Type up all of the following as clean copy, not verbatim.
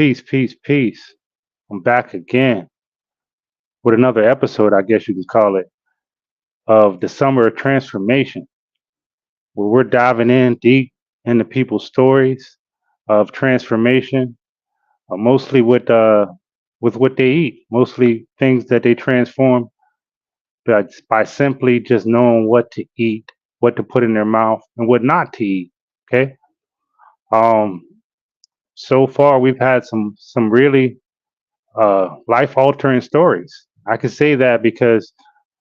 Peace, peace, peace. I'm back again with another episode, I guess you could call it, of the Summer of Transformation, where we're diving in deep into people's stories of transformation, mostly with what they eat, mostly things that they transform by simply just knowing what to eat, what to put in their mouth, and what not to eat. Okay. Um, so far, we've had some really life altering stories. I can say that because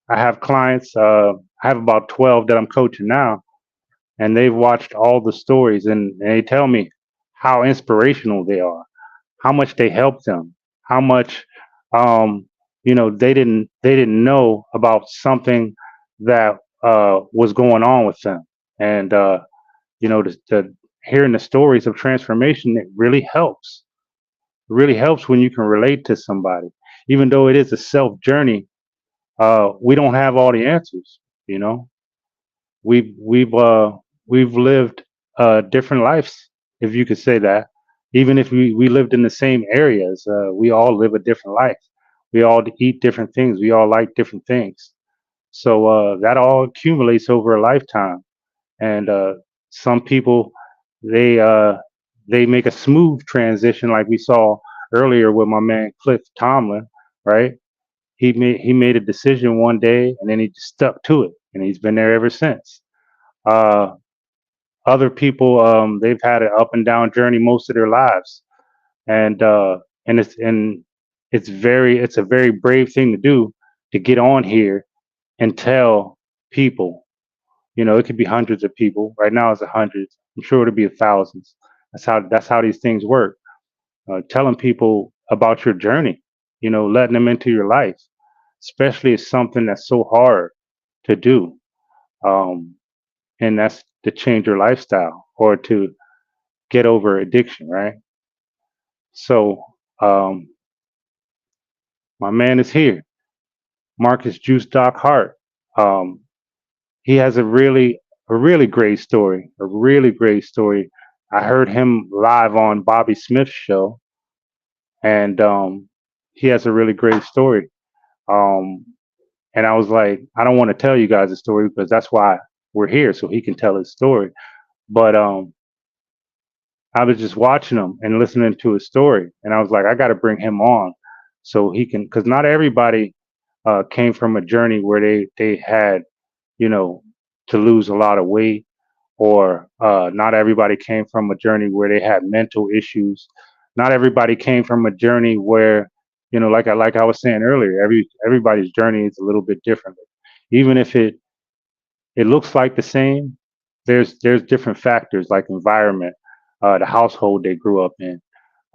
I have clients. I have about 12 that I'm coaching now, and they've watched all the stories, and they tell me how inspirational they are, how much they help them, how much um, they didn't know about something that was going on with them, and the hearing the stories of transformation, it really helps. It really helps when you can relate to somebody, even though it is a self journey. We don't have all the answers. You know, we've we've uh, we've lived different lives, if you could say that. Even if we lived in the same areas, we all live a different life. We all eat different things. We all like different things. So that all accumulates over a lifetime. And some people, they uh, they make a smooth transition, like we saw earlier with my man Cliff Tomlin, right? He made a decision one day, and then he just stuck to it, and he's been there ever since. Uh, Other people, they've had an up and down journey most of their lives, and it's a very brave thing to do, to get on here and tell people. It could be hundreds of people. Right now, it's a hundreds. I'm sure it'll be thousands. That's how these things work. Telling people about your journey. Letting them into your life, especially if something that's so hard to do. Um, and that's to change your lifestyle or to get over addiction, right? So, um, my man is here, Marcus Juice Doc Hart. Um, he has a really great story, a really great story. I heard him live on Bobby Smith's show, and he has a really great story. Um, and I was like, I don't want to tell you guys the story because that's why we're here, so he can tell his story. But I was just watching him and listening to his story, and I was like, I got to bring him on so he can, because not everybody came from a journey where they had, you know, to lose a lot of weight, or not everybody came from a journey where they had mental issues. Not everybody came from a journey where, like I was saying earlier, everybody's journey is a little bit different. Even if it looks like the same, there's different factors like environment, the household they grew up in.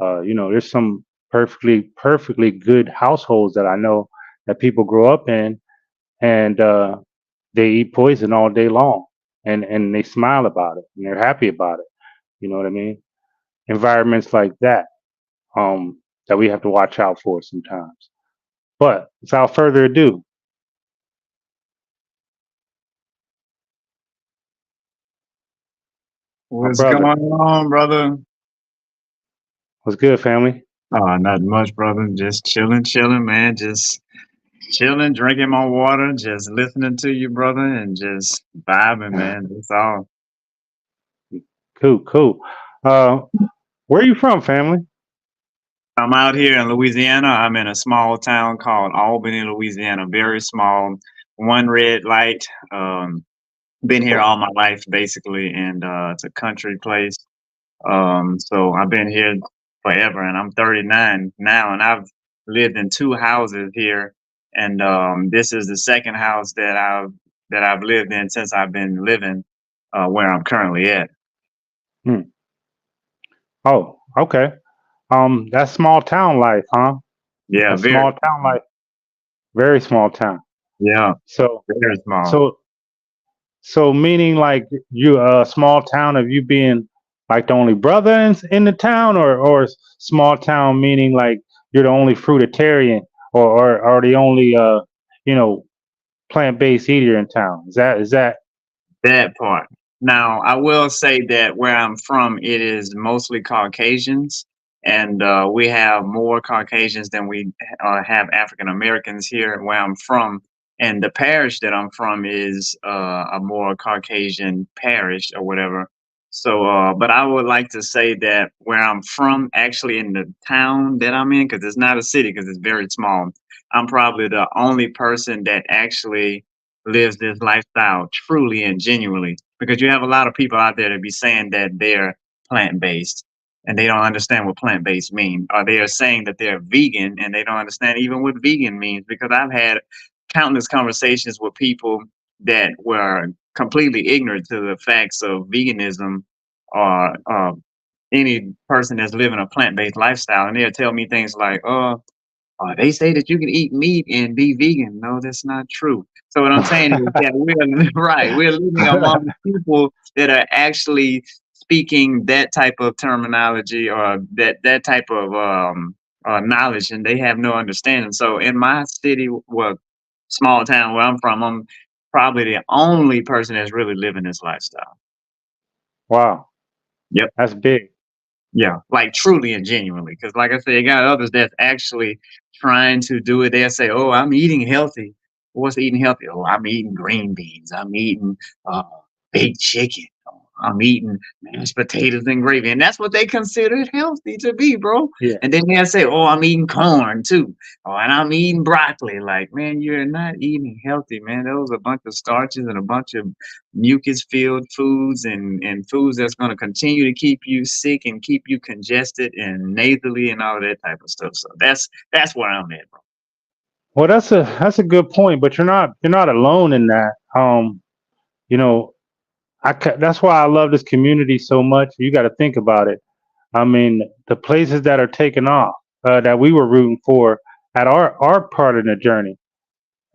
There's some perfectly good households that I know that people grow up in, and they eat poison all day long, and they smile about it and they're happy about it. You know what I mean? Environments like that, that we have to watch out for sometimes. But without further ado, my What's going brother, on, brother? what's good, family? Not much, brother. Just chilling, man. Just chilling, drinking my water, just listening to you, brother, and just vibing, man. That's all. Cool, cool. Uh, where are you from, family? I'm out here in Louisiana. I'm in a small town called Albany, Louisiana. Very small, one red light. Been here all my life, basically, and it's a country place. So I've been here forever, and I'm 39 now, and I've lived in two houses here, and this is the second house that I've lived in since I've been living where I'm currently at. Hmm. Oh, okay. That's small town life, huh? Yeah, That's small very, town life, very small town. yeah, So, very small. so, so meaning like you, a small town of you being like the only brother in the town, or small town meaning like you're the only fruitarian, or the only you know plant based eater in town. Is that? That part. Now, I will say that where I'm from, it is mostly Caucasians, and we have more Caucasians than we have African Americans here where I'm from. And the parish that I'm from is a more Caucasian parish or whatever. So, but I would like to say that where I'm from, actually in the town that I'm in, because it's not a city, because it's very small, I'm probably the only person that actually lives this lifestyle truly and genuinely. Because you have a lot of people out there that be saying that they're plant based and they don't understand what plant based means, or they are saying that they're vegan and they don't understand even what vegan means. Because I've had countless conversations with people that were completely ignorant to the facts of veganism or any person that's living a plant based lifestyle, and they'll tell me things like, "Oh, they say that you can eat meat and be vegan." No, that's not true. So what I'm saying is that we're right. We're living among people that are actually speaking that type of terminology or that type of knowledge, and they have no understanding. So in my city, well, small town where I'm from, I'm probably the only person that's really living this lifestyle. Wow, Yep. that's big. Yeah, like truly and genuinely. Because, like I said, you got others that's actually trying to do it. They'll say, "Oh, I'm eating healthy." What's eating healthy? Oh, I'm eating green beans. I'm eating uh, baked chicken. Oh, I'm eating mashed potatoes and gravy, and that's what they consider healthy to be, bro. Yeah. And then they'll say, "Oh, I'm eating corn too. Oh, and I'm eating broccoli." Like, man, you're not eating healthy, man. Those are a bunch of starches and a bunch of mucus filled foods and foods that's going to continue to keep you sick and keep you congested and nasally and all of that type of stuff. So that's where I'm at, bro. Well, that's a good point, but you're not alone in that. You know, that's why I love this community so much. You got to think about it. I mean, the places that are taking off that we were rooting for at our part of the journey.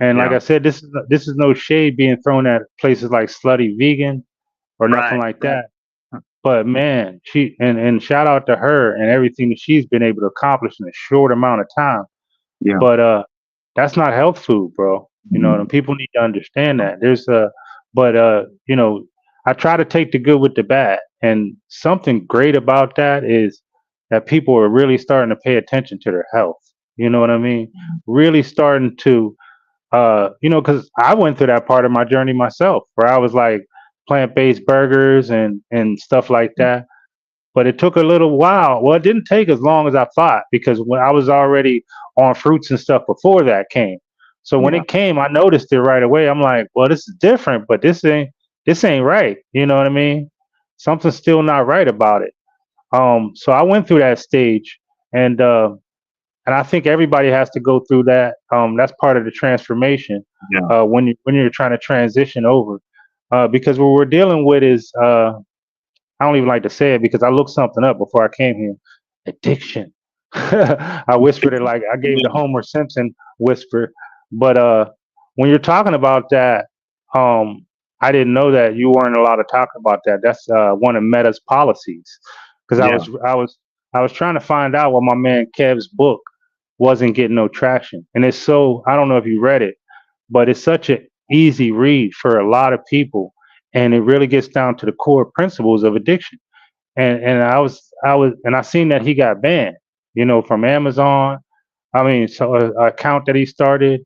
And like Yeah. I said, this is no shade being thrown at places like Slutty Vegan or nothing Right. like that. But man, she and shout out to her and everything that she's been able to accomplish in a short amount of time. Yeah. But that's not health food, bro. You know, and people need to understand that. But I try to take the good with the bad, and something great about that is that people are really starting to pay attention to their health. You know what I mean? Really starting to, because I went through that part of my journey myself, where I was like plant-based burgers and stuff like that, but it took a little while. Well, it didn't take as long as I thought because when I was already on fruits and stuff before that came. So when Yeah. it came, I noticed it right away. I'm like, well, this is different, but this ain't right. You know what I mean? Something's still not right about it. So I went through that stage, and I think everybody has to go through that. That's part of the transformation Yeah. when you're trying to transition over, because what we're dealing with is I don't even like to say it because I looked something up before I came here. Addiction. I whispered it like I gave the Yeah. Homer Simpson whisper. But when you're talking about that, um, I didn't know that you weren't allowed to talk about that. That's one of Meta's policies. Because I Yeah. was I was I was trying to find out what my man Kev's book wasn't getting no traction, and it's so I don't know if you read it, but it's such an easy read for a lot of people, and it really gets down to the core principles of addiction. And I seen that he got banned, from Amazon. I mean, so a account that he started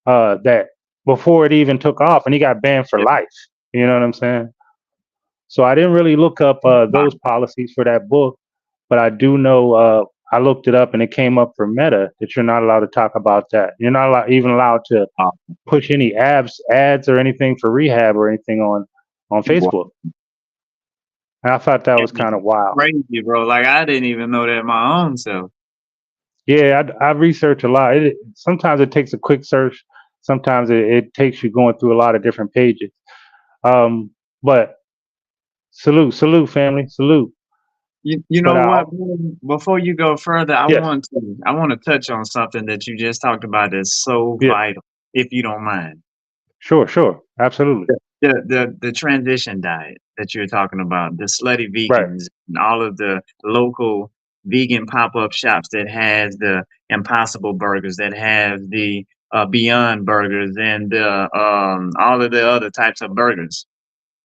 that before it even took off, and he got banned for Yeah. life. You know what I'm saying? So I didn't really look up those policies for that book, but I do know I looked it up and it came up for Meta that you're not allowed to talk about that. You're not even allowed to Uh, push any ads or anything for rehab or anything on boy, Facebook. And I thought that that was is kind of wild. crazy, bro. Like I didn't even know that my own self. Yeah, I research a lot. Sometimes it takes a quick search. Sometimes it takes you going through a lot of different pages. But salute, family, salute. You But know what, bro? Before you go further, yes, I want to touch on something that you just talked about that's so yeah, vital, if you don't mind. sure, absolutely, The transition diet that you're talking about, the slutty right. vegans, and all of the local vegan pop-up shops that has the Impossible Burgers, that have the Beyond Burgers, and all of the other types of burgers.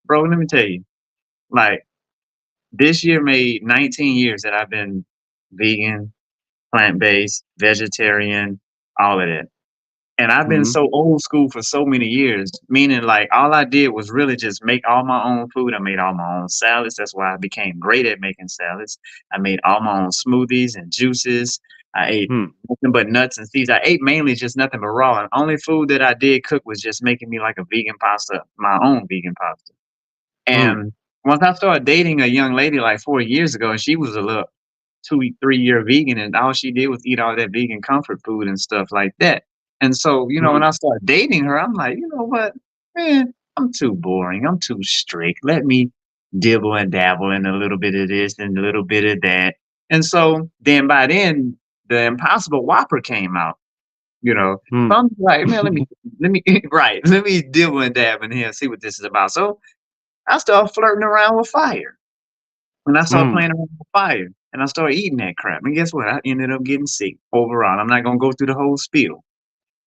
Bro, let me tell you, like this year made 19 years that I've been vegan, plant-based, vegetarian, all of that. And I've been Mm-hmm. so old school for so many years, meaning like all I did was really just make all my own food. I made all my own salads. That's why I became great at making salads. I made all my own smoothies and juices. I ate Hmm. nothing but nuts and seeds. I ate mainly just nothing but raw. And only food that I did cook was just making me like a vegan pasta, my own vegan pasta. Hmm. And once I started dating a young lady like 4 years ago, and she was a little 2, 3 year vegan, and all she did was eat all that vegan comfort food and stuff like that. And so, when Hmm. I started dating her, I'm like, you know what, man, I'm too boring. I'm too strict. Let me dibble and dabble in a little bit of this and a little bit of that. And so then by then, the Impossible Whopper came out. You know, Hmm. so I'm like, man, let me right, let me dibble and dab in here and see what this is about. So I started flirting around with fire. When I started Hmm. playing around with fire and I started eating that crap, and guess what? I ended up getting sick overall. I'm not gonna go through the whole spiel,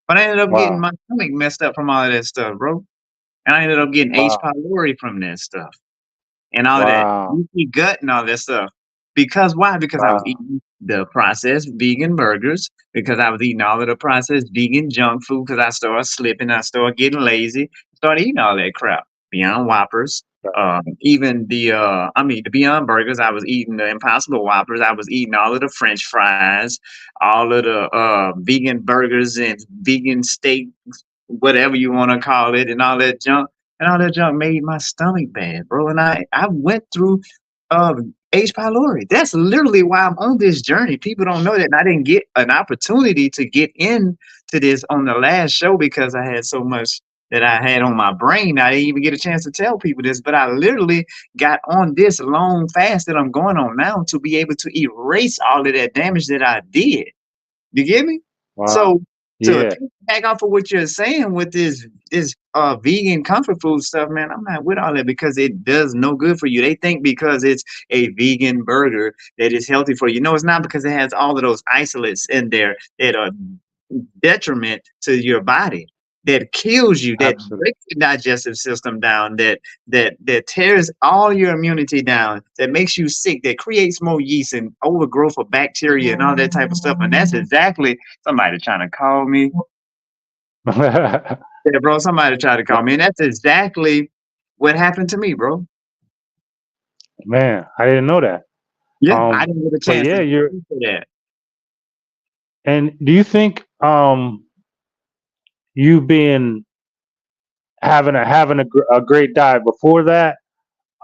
but I ended up getting Wow. my stomach messed up from all of that stuff, bro. And I ended up getting H. Wow. pylori from that stuff and all of that Wow. leaky gut and all that stuff. Because why? Because I was Wow. eating the processed vegan burgers, because I was eating all of the processed vegan junk food, because I started slipping, I started getting lazy, started eating all that crap. Beyond Whoppers, even the Beyond Burgers, I was eating the Impossible Whoppers, I was eating all of the French fries, all of the vegan burgers and vegan steak, whatever you want to call it, and all that junk. And all that junk made my stomach bad, bro. And I went through H. pylori. That's literally why I'm on this journey. People don't know that. And I didn't get an opportunity to get into this on the last show because I had so much that I had on my brain. I didn't even get a chance to tell people this, but I literally got on this long fast that I'm going on now to be able to erase all of that damage that I did. You get me? Wow. So to Yeah. back off of what you're saying with this vegan comfort food stuff, man, I'm not with all that because it does no good for you. They think because it's a vegan burger that is healthy for you. No, it's not, because it has all of those isolates in there that are detriment to your body, that kills you, that Absolutely. breaks your digestive system down, that tears all your immunity down, that makes you sick, that creates more yeast and overgrowth of bacteria and all that type of stuff. And that's exactly somebody trying to call me. Yeah, bro, somebody tried to call me. And that's exactly what happened to me, bro. Man, I didn't know that. Yeah, I didn't get a But chance to yeah, you're. speak to that. And do you think you being having a great diet before that,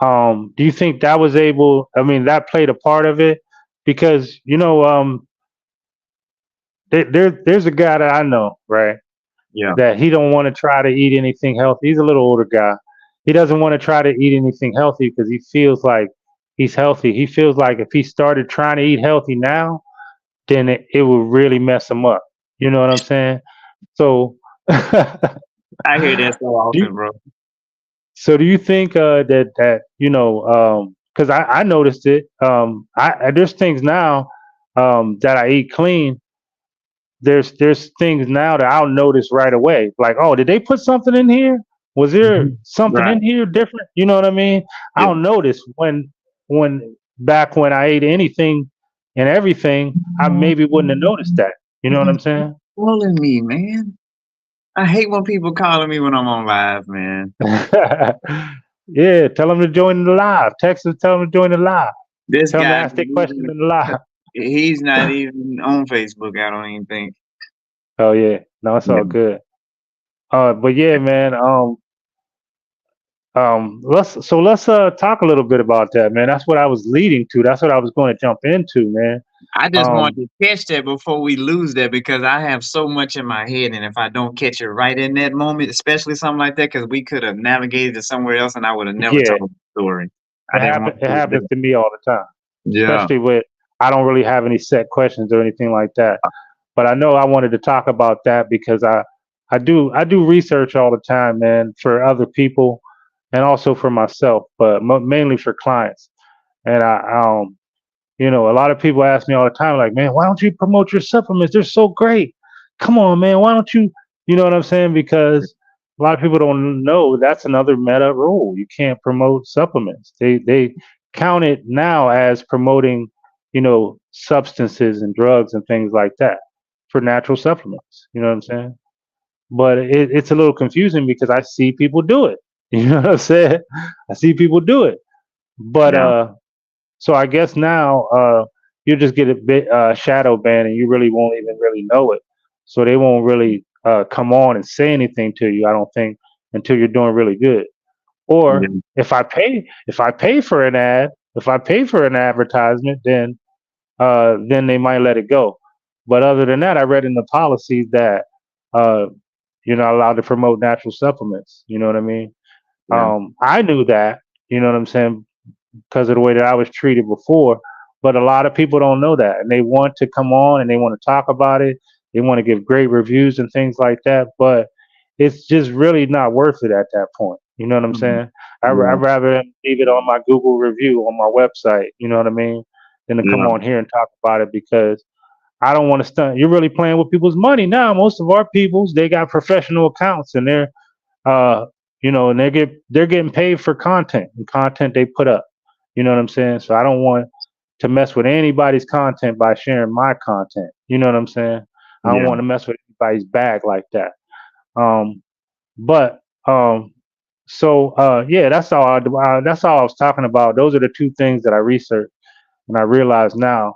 do you think that was able? I mean, that played a part of it because there's a guy that I know, right? Yeah. That he don't want to try to eat anything healthy. He's a little older guy. He doesn't want to try to eat anything healthy because he feels like he's healthy. He feels like if he started trying to eat healthy now, then it would really mess him up. You know what I'm saying? So, I hear that so do often, you, bro. do you think that because I noticed it. There's things now that I eat clean. There's things now that I'll notice right away. Like, oh, did they put something in here? Was there Mhm. something Right. in here different? You know what I mean? Yeah. I'll notice when back when I ate anything and everything, I maybe wouldn't have noticed that. You know what I'm saying? Calling me, man. I hate when people calling me when I'm on live, man. Yeah, tell them to join the live. Text them, tell them to join the live. This Tell them to guy, ask their question in the live. he's not even on Facebook, I don't even think. Oh yeah, no, it's Yeah. all good. But yeah, man. Let's talk a little bit about that, man. That's what I was leading to. That's what I was going to jump into, man. I just Um, wanted to catch that before we lose that, because I have so much in my head, and if I don't catch it right in that moment, especially something like that, because we could have navigated to somewhere else and I would have never yeah, told the story. I it didn't want happen. It to do happens that. to me all the time, Yeah. especially with I don't really have any set questions or anything like that. But I know I wanted to talk about that because I do research all the time, man, for other people and also for myself, but mainly for clients. And a lot of people ask me all the time, like, man, why don't you promote your supplements? They're so great. Come on, man. Why don't you? You know what I'm saying? Because a lot of people don't know that's another meta rule. You can't promote supplements. They count it now as promoting, substances and drugs and things like that for natural supplements. You know what I'm saying? But it's a little confusing because I see people do it. You know what I'm saying? I see people do it. But Yeah. so I guess now you just get a bit shadow ban and you really won't even really know it. So they won't really come on and say anything to you. I don't think until you're doing really good. Or Yeah. if I pay for an ad, if I pay for an advertisement, then they might let it go. But other than that, I read in the policy that uh, you're not allowed to promote natural supplements. You know what I mean? Yeah. I knew that. You know what I'm saying? Because of the way that I was treated before. But a lot of people don't know that, and they want to come on and they want to talk about it. They want to give great reviews and things like that. But it's just really not worth it at that point. You know what I'm Mhm. saying? I'd Yeah. rather leave it on my Google review on my website. You know what I mean? Than to come Yeah. on here and talk about it because I don't want to stunt. You're really playing with people's money now. Most of our peoples, they got professional accounts and uh, and they're getting paid for content and content they put up. You know what I'm saying? So I don't want to mess with anybody's content by sharing my content. You know what I'm saying? I don't Yeah. want to mess with anybody's bag like that. Um, but yeah, that's all I was talking about. Those are the two things that I researched and I realize now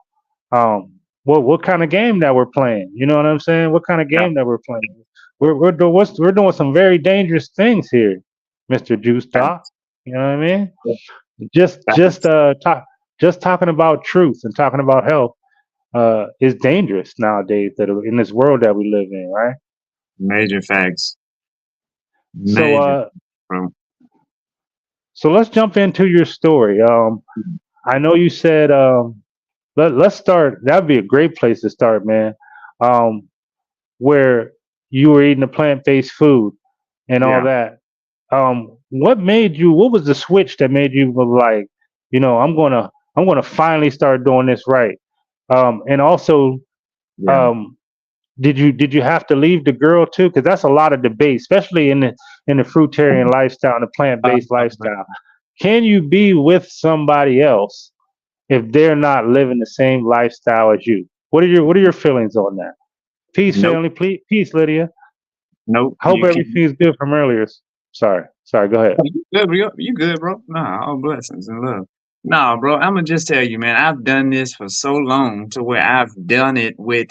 what kind of game that we're playing. You know what I'm saying? What kind of Yeah. game that we're playing? We're doing some very dangerous things here, Mister Juice Doc. Facts. You know what I mean? Yeah. Just just Facts. uh talk just talking about truth and talking about health is dangerous nowadays that in this world that we live in, right? Major facts. So Major, uh bro. so let's jump into your story. I know you said let's start. That'd be a great place to start, man. Um, where you were eating a plant-based food and all Yeah. that. What made you? What was the switch that made you go like, I'm gonna finally start doing this right? And also, Yeah. um, did you have to leave the girl too? Because that's a lot of debate, especially in the fruitarian lifestyle and the plant-based Uh, lifestyle. Can you be with somebody else if they're not living the same lifestyle as you? What are your feelings on that? Peace, nope. family. Peace, Lydia. Nope. Hope You can't. everything is good from earlier. Sorry. Go ahead. You good, bro? You good, bro? Nah, all blessings and love. Nah, bro. I'm gonna just tell you, man. I've done this for so long to where I've done it with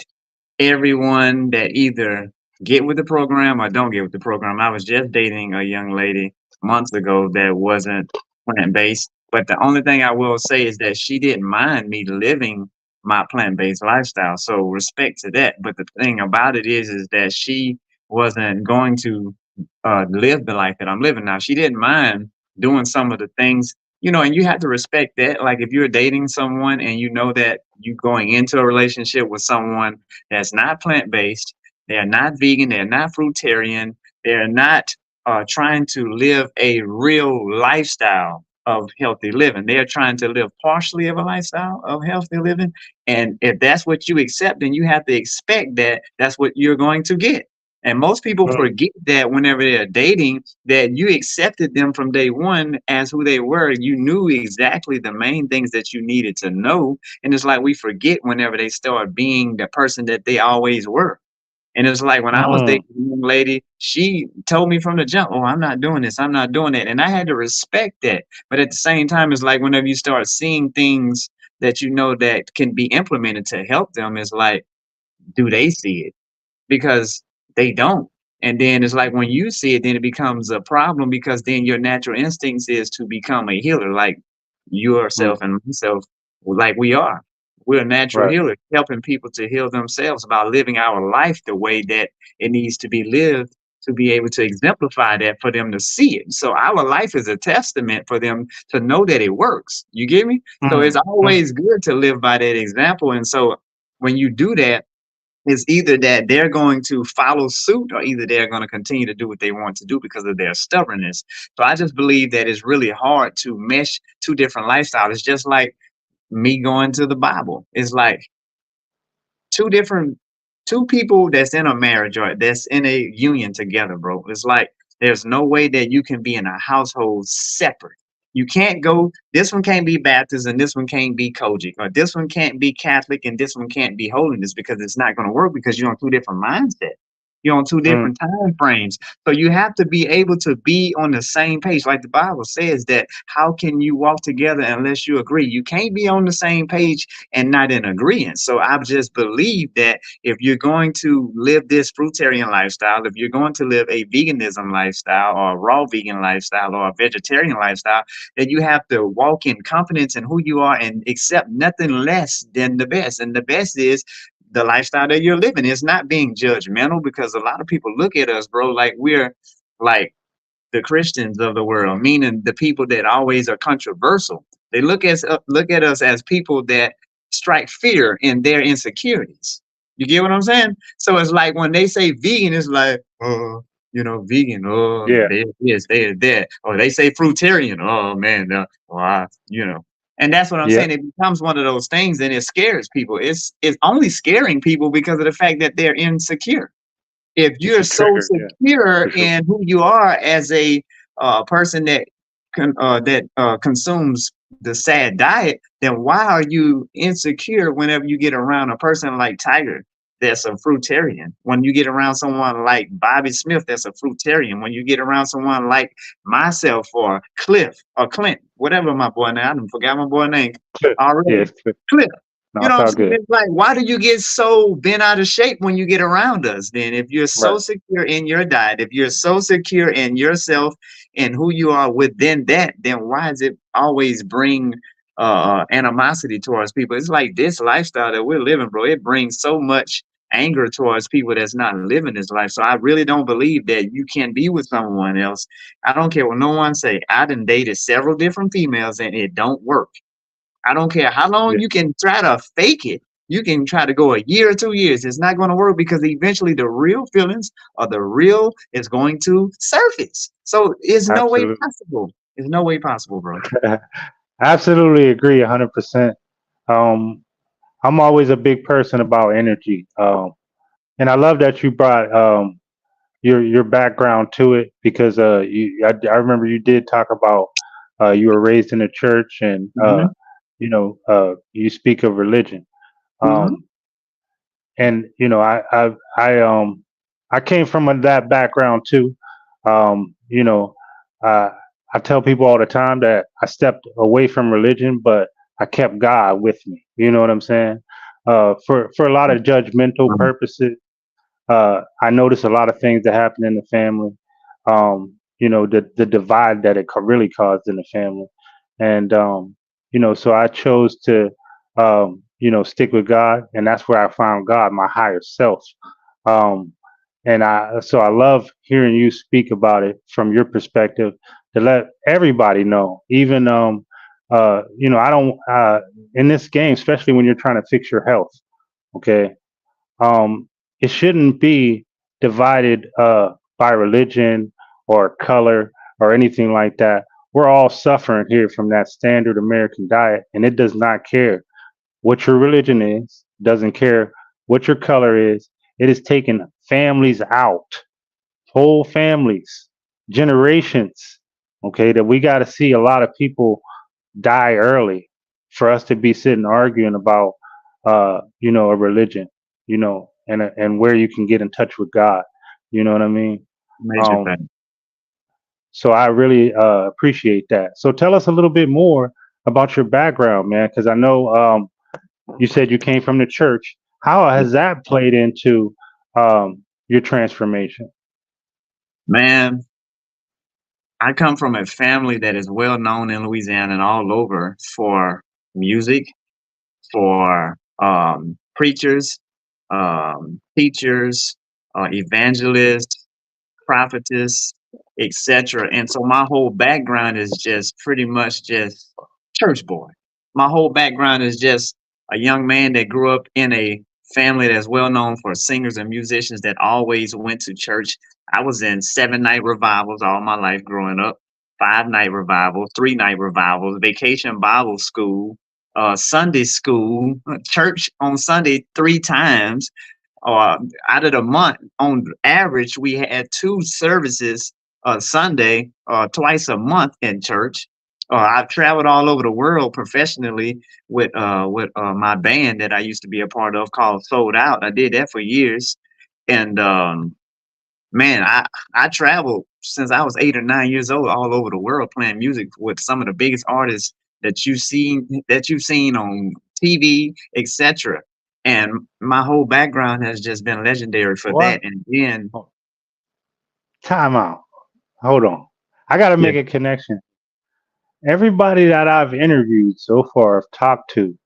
everyone that either get with the program or don't get with the program. I was just dating a young lady months ago that wasn't plant based, but the only thing I will say is that she didn't mind me living my plant based lifestyle. So respect to that. But the thing about it is that she wasn't going to live the life that I'm living now. She didn't mind doing some of the things, and you have to respect that. Like if you're dating someone and you know that you going into a relationship with someone that's not plant based, they're not vegan, they're not fruitarian, they're not trying to live a real lifestyle of healthy living. They're trying to live partially of a lifestyle of healthy living. And if that's what you accept, then you have to expect that that's what you're going to get. And most people Mm, forget that whenever they're dating, that you accepted them from day one as who they were. You knew exactly the main things that you needed to know. And it's like we forget whenever they start being the person that they always were. And it's like when I was mm, dating a young lady, she told me from the jump, "Oh, I'm not doing this. I'm not doing that." And I had to respect that. But at the same time, it's like whenever you start seeing things that you know that can be implemented to help them, it's like, do they see it? Because they don't. And then it's like when you see it, then it becomes a problem because then your natural instincts is to become a healer, like mm. yourself and myself, like we are. We're natural Right. healers, helping people to heal themselves by living our life the way that it needs to be lived to be able to exemplify that for them to see it. So our life is a testament for them to know that it works. You get me? So it's Mm, mm, always good to live by that example. And so when you do that, it's either that they're going to follow suit or either they're going to continue to do what they want to do because of their stubbornness. So I just believe that it's really hard to mesh two different lifestyles. It's just like me going to the Bible. It's like two different two people that's in a marriage or that's in a union together, bro. It's like there's no way that you can be in a household separate. You can't go, this one can't be Baptist and this one can't be Kojic, or this one can't be Catholic and this one can't be holiness, because it's not going to work, because you're on two different mindsets. You're on two Mm, different time frames. So you have to be able to be on the same page. Like the Bible says, that how can you walk together unless you agree? You can't be on the same page and not in agreement. So I just believe that if you're going to live this fruitarian lifestyle, if you're going to live a veganism lifestyle or a raw vegan lifestyle or a vegetarian lifestyle, that you have to walk in confidence in who you are and accept nothing less than the best. And the best is the lifestyle that you're living. It's not being judgmental, because a lot of people look at us, bro, like we're like the Christians of the world, meaning the people that always are controversial. They look at us as people that strike fear in their insecurities. You get what I'm saying? So it's like when they say vegan, it's like, vegan, yeah, they this, they that, or they say fruitarian, oh man, and that's what I'm yeah, saying. It becomes one of those things, and it scares people. It's only scaring people because of the fact that they're insecure. If it's you're a so trigger. Yeah, secure for sure. in who you are as a person that consumes the sad diet, then why are you insecure whenever you get around a person like Tiger that's a fruitarian? When you get around someone like Bobby Smith that's a fruitarian, when you get around someone like myself or Cliff or Clint, whatever my boy name, I done forgot my boy name Cliff. Yeah, already. it's Cliff. Cliff. No, You know it's what I'm all saying? good. It's like, why do you get so bent out of shape when you get around us? Then, if you're so Right. secure in your diet, if you're so secure in yourself and who you are within that, then why does it always bring animosity towards people? It's like this lifestyle that we're living, bro. It brings so much anger towards people that's not living this life. So I really don't believe that you can be with someone else. I don't care what no one say. I done dated several different females and it don't work. I don't care how long Yeah, you can try to fake it. You can try to go a year or 2 years. It's not going to work, because eventually the real feelings or the real is going to surface. So it's no way absolutely. possible. It's no way possible, bro. Absolutely agree 100%. Um, I'm always a big person about energy. And I love that you brought your background to it because I remember you did talk about you were raised in a church and Hmm. you speak of religion. Hmm. Um, and I came from that background too. You know, uh, I tell people all the time that I stepped away from religion, but I kept God with me. You know what I'm saying? For a lot of judgmental purposes, I noticed a lot of things that happen in the family. The divide that it really caused in the family, and so I chose to stick with God, and that's where I found God, my higher self. Um, and I love hearing you speak about it from your perspective to let everybody know, even I don't in this game, especially when you're trying to fix your health. Okay, it shouldn't be divided by religion or color or anything like that. We're all suffering here from that standard American diet, and it does not care what your religion is, doesn't care what your color is. It is taking families out, whole families, generations. Okay, that we got to see a lot of people die early for us to be sitting arguing about a religion, and where you can get in touch with God. You know what I mean? Major Um, thing. so I really appreciate that. So tell us a little bit more about your background, man, because I know you said you came from the church. How has that played into your transformation? Man, I come from a family that is well known in Louisiana and all over for music, for preachers, teachers, evangelists, prophetess, etc. And so my whole background is just pretty much just church boy. My whole background is just a young man that grew up in a family that's well known for singers and musicians that always went to church. I was in 7 night revivals all my life growing up, 5 night revivals, 3 night revivals, vacation Bible school, Sunday school, church on Sunday 3 times, out of the month, on average, we had 2 services Sunday, twice a month in church. I've traveled all over the world professionally with my band that I used to be a part of called Sold Out. I did that for years, and man, I traveled since I was 8 or 9 years old, all over the world playing music with some of the biggest artists that you've seen on TV, etc. And my whole background has just been legendary for that. What? And then, Oh, time out. Hold on. I got to yeah, make a connection. Everybody that I've interviewed so far, I've talked to,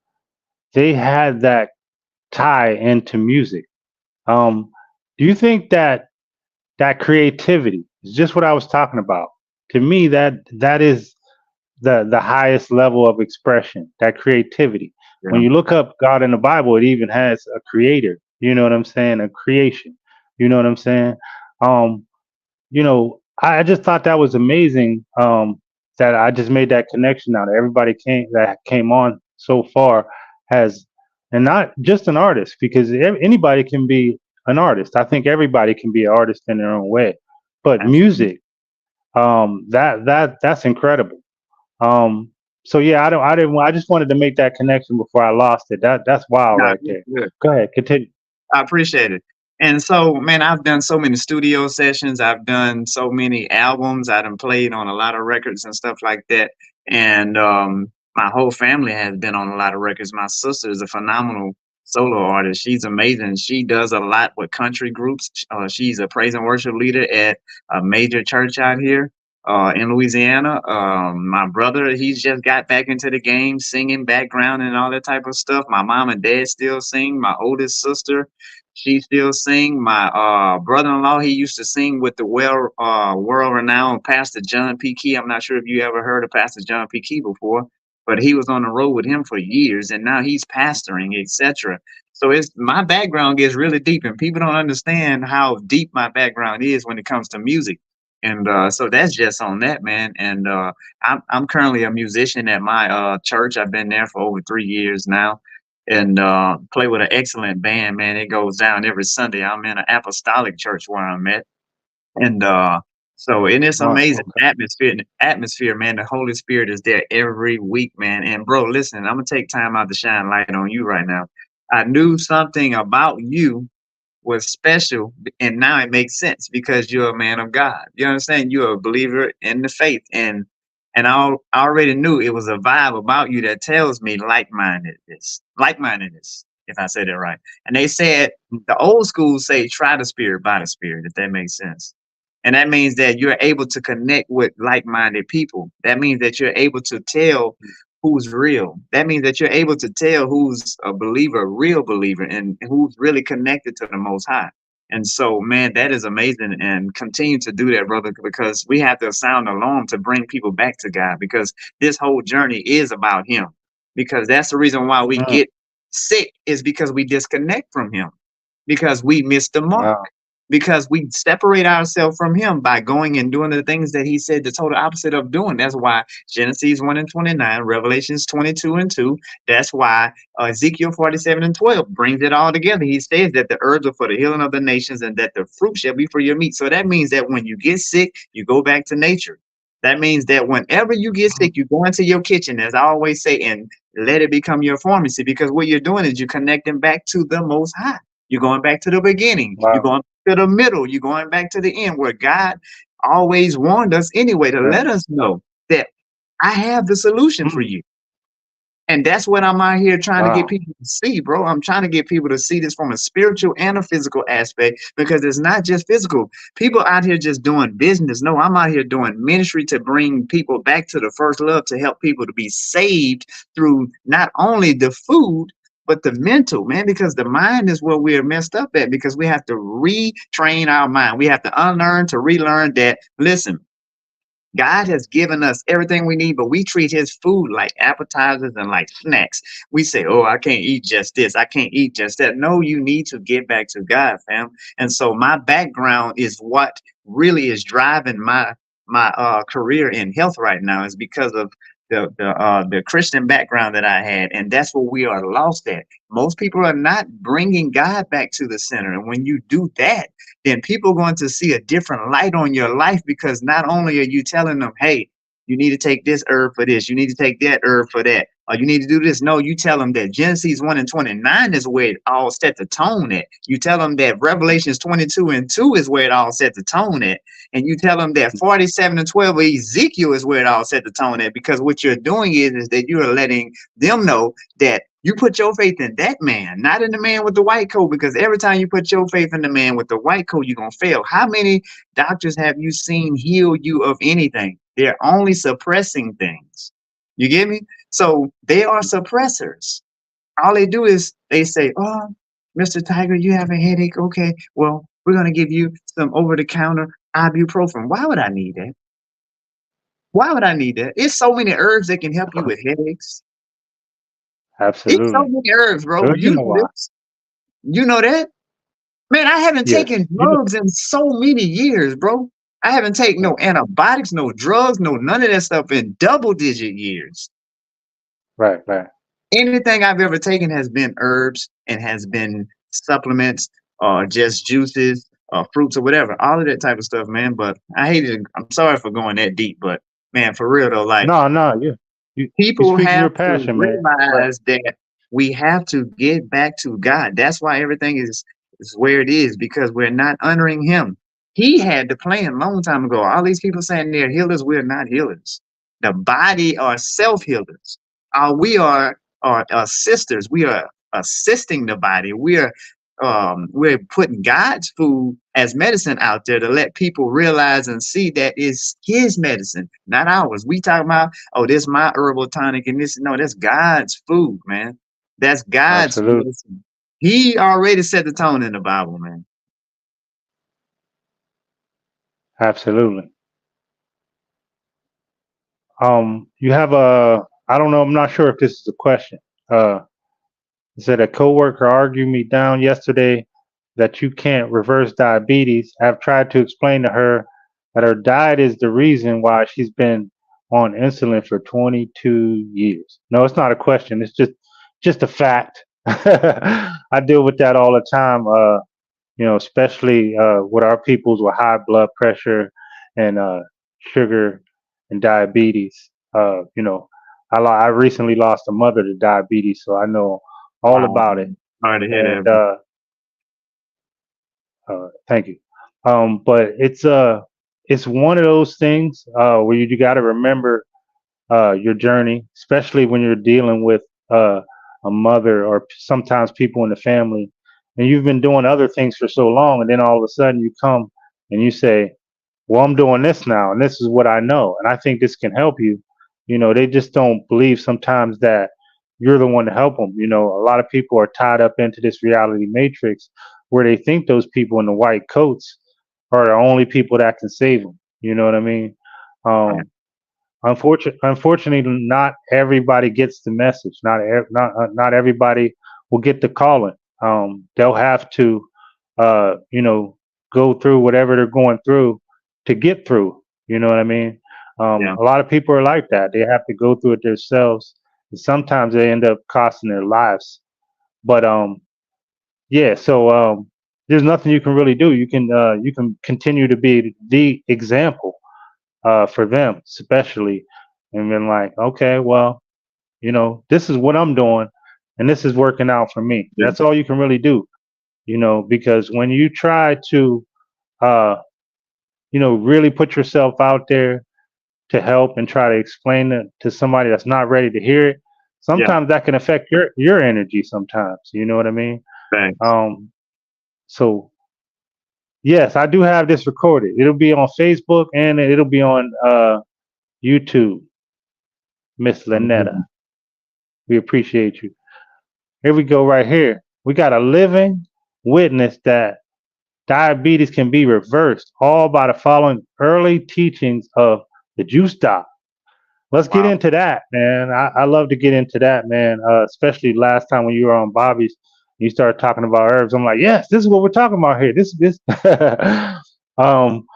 they had that tie into music. Um, do you think that that creativity is just what I was talking about? To me, that is the highest level of expression. That creativity. When yeah, you look up God in the Bible, it even has a creator. You know what I'm saying? A creation. You know what I'm saying? Um, I just thought that was amazing. That I just made that connection now. That everybody came on so far has, and not just an artist, because anybody can be an artist. I think everybody can be an artist in their own way. But absolutely. music, that's incredible. Um, so yeah, I didn't. I just wanted to make that connection before I lost it. That's wild No, right you're there. good. Go ahead, continue. I appreciate it. And so, man, I've done so many studio sessions. I've done so many albums. I done played on a lot of records and stuff like that. And my whole family has been on a lot of records. My sister is a phenomenal solo artist. She's amazing. She does a lot with country groups. She's a praise and worship leader at a major church out here in Louisiana. My brother, he's just got back into the game, singing background and all that type of stuff. My mom and dad still sing. My oldest sister, she still sing. My brother-in-law, he used to sing with the world-renowned Pastor John P. Key. I'm not sure if you ever heard of Pastor John P. Key before, but he was on the road with him for years, and now he's pastoring, etc. So it's my background gets really deep, and people don't understand how deep my background is when it comes to music. And so that's just on that, man. And I'm currently a musician at my church. I've been there for over 3 years now, and play with an excellent band, man. It goes down every Sunday. I'm in an apostolic church where I'm at, and so and it's Wow. amazing Okay. atmosphere, man. The Holy Spirit is there every week, man. And bro, listen, I'm gonna take time out to shine light on you right now. I knew something about you was special, and now it makes sense because you're a man of God. You understand? You're a believer in the faith, and I already knew it was a vibe about you that tells me like mindedness, if I said it right. And they said the old school say try the spirit by the spirit, if that makes sense. And that means that you're able to connect with like-minded people. That means that you're able to tell who's real. That means that you're able to tell who's a believer, a real believer, and who's really connected to the Most High. And so, man, that is amazing. And continue to do that, brother, because we have to sound alarm to bring people back to God because this whole journey is about Him. Because that's the reason why we Mm, get sick, is because we disconnect from Him, because we miss the mark, wow. because we separate ourselves from him by going and doing the things that he said the total opposite of doing. That's why Genesis 1 and 29, Revelations 22 and 2, that's why Ezekiel 47 and 12 brings it all together. He says that the herbs are for the healing of the nations and that the fruit shall be for your meat. So that means that when you get sick, you go back to nature. That means that whenever you get Mm, sick, you go into your kitchen, as I always say, and let it become your pharmacy, because what you're doing is you're connecting back to the Most High. You're going back to the beginning. You're wow. going to the middle. You're going back to the end, where God always warned us anyway to Yeah. let us know that I have the solution for Mm, you. And that's what I'm out here trying to get wow. people to see, bro. I'm trying to get people to see this from a spiritual and a physical aspect, because it's not just physical. People out here just doing business. No, I'm out here doing ministry to bring people back to the first love, to help people to be saved through not only the food, but the mental, man, because the mind is where we're messed up at, because we have to retrain our mind. We have to unlearn to relearn that, listen, God has given us everything we need, but we treat his food like appetizers and like snacks. We say, oh, I can't eat just this. I can't eat just that. No, you need to get back to God, fam. And so my background is what really is driving my career in health right now, is because of the Christian background that I had. And that's where we are lost at. Most people are not bringing God back to the center. And when you do that, then people are going to see a different light on your life, because not only are you telling them, hey, you need to take this herb for this, you need to take that herb for that, or you need to do this. No, you tell them that Genesis 1 and 29 is where it all set the tone at. You tell them that Revelations 22 and 2 is where it all set the tone at. And you tell them that 47 and 12 of Ezekiel is where it all set the tone at. Because what you're doing is that you are letting them know that you put your faith in that man, not in the man with the white coat, because every time you put your faith in the man with the white coat, you're going to fail. How many doctors have you seen heal you of anything? They're only suppressing things. You get me? So they are suppressors. All they do is they say, oh, Mr. Tiger, you have a headache. Okay, well, we're going to give you some over-the-counter ibuprofen. Why would I need that? Why would I need that? It's so many herbs that can help you with headaches. It's so Absolutely. many herbs, bro. Well, you You know know why? this. You know that? Man, I haven't Yes. taken You know. drugs in so many years, bro. I haven't taken no Right. antibiotics, no drugs, no none of that stuff in double-digit years. Right. Right. Anything I've ever taken has been herbs and has been supplements or just juices or fruits or whatever. All of that type of stuff, man. But I hate it. I'm sorry for going that deep, but man, for real though, like No. No. You people speaking your have to passion, man. Right. realize that we have to get back to God. That's why everything is where it is, because we're not honoring Him. He had the plan a long time ago. All these people saying they're healers, we're not healers. The body are self healers. We are sisters. We are assisting the body. We're putting God's food as medicine out there to let people realize and see that it's His medicine, not ours. We talking about, oh, this my herbal tonic and this. No, that's God's food, man. That's God's Absolutely. medicine. He already set the tone in the Bible, man. Absolutely. You have a. I don't know. I'm not sure if this is a question. Uh, Said a coworker argued me down yesterday that you can't reverse diabetes. I've tried to explain to her that her diet is the reason why she's been on insulin for 22 years. No, it's not a question. It's just a fact. I deal with that all the time. Especially with our peoples with high blood pressure and sugar and diabetes. I recently lost a mother to diabetes, so I know all Wow, about it. man. Sorry to hear And that, bro. thank you. But it's one of those things where you got to remember your journey, especially when you're dealing with a mother or sometimes people in the family, and you've been doing other things for so long, and then all of a sudden you come and you say, "Well, I'm doing this now, and this is what I know, and I think this can help you." They just don't believe sometimes that you're the one to help them. A lot of people are tied up into this reality matrix where they think those people in the white coats are the only people that can save them. You know what I mean? Right. Um, Unfortunately, not everybody gets the message. Not everybody will get the calling. They'll have to, uh, you know, go through whatever they're going through to get through. You know what I mean? Yeah. A lot of people are like that. They have to go through it themselves, and sometimes they end up costing their lives. But yeah. So there's nothing you can really do. You can continue to be the example for them, especially, and then like, okay, well, this is what I'm doing, and this is working out for me. Yeah. That's all you can really do, because when you try to, uh, really put yourself out there to help and try to explain it to somebody that's not ready to hear it, Yeah. sometimes that can affect your energy. Sometimes, you know what I mean? Thanks. Um, so yes, I do have this recorded. It'll be on Facebook and it'll be on YouTube, Miss Lynetta. We appreciate you. Here we go, right here. We got a living witness that diabetes can be reversed, all by the following early teachings of the Juice Doc. Let's get Wow. into that, man. I love to get into that, man. Especially last time when you were on Bobby's, you started talking about herbs. I'm like, yes, this is what we're talking about here. This. um.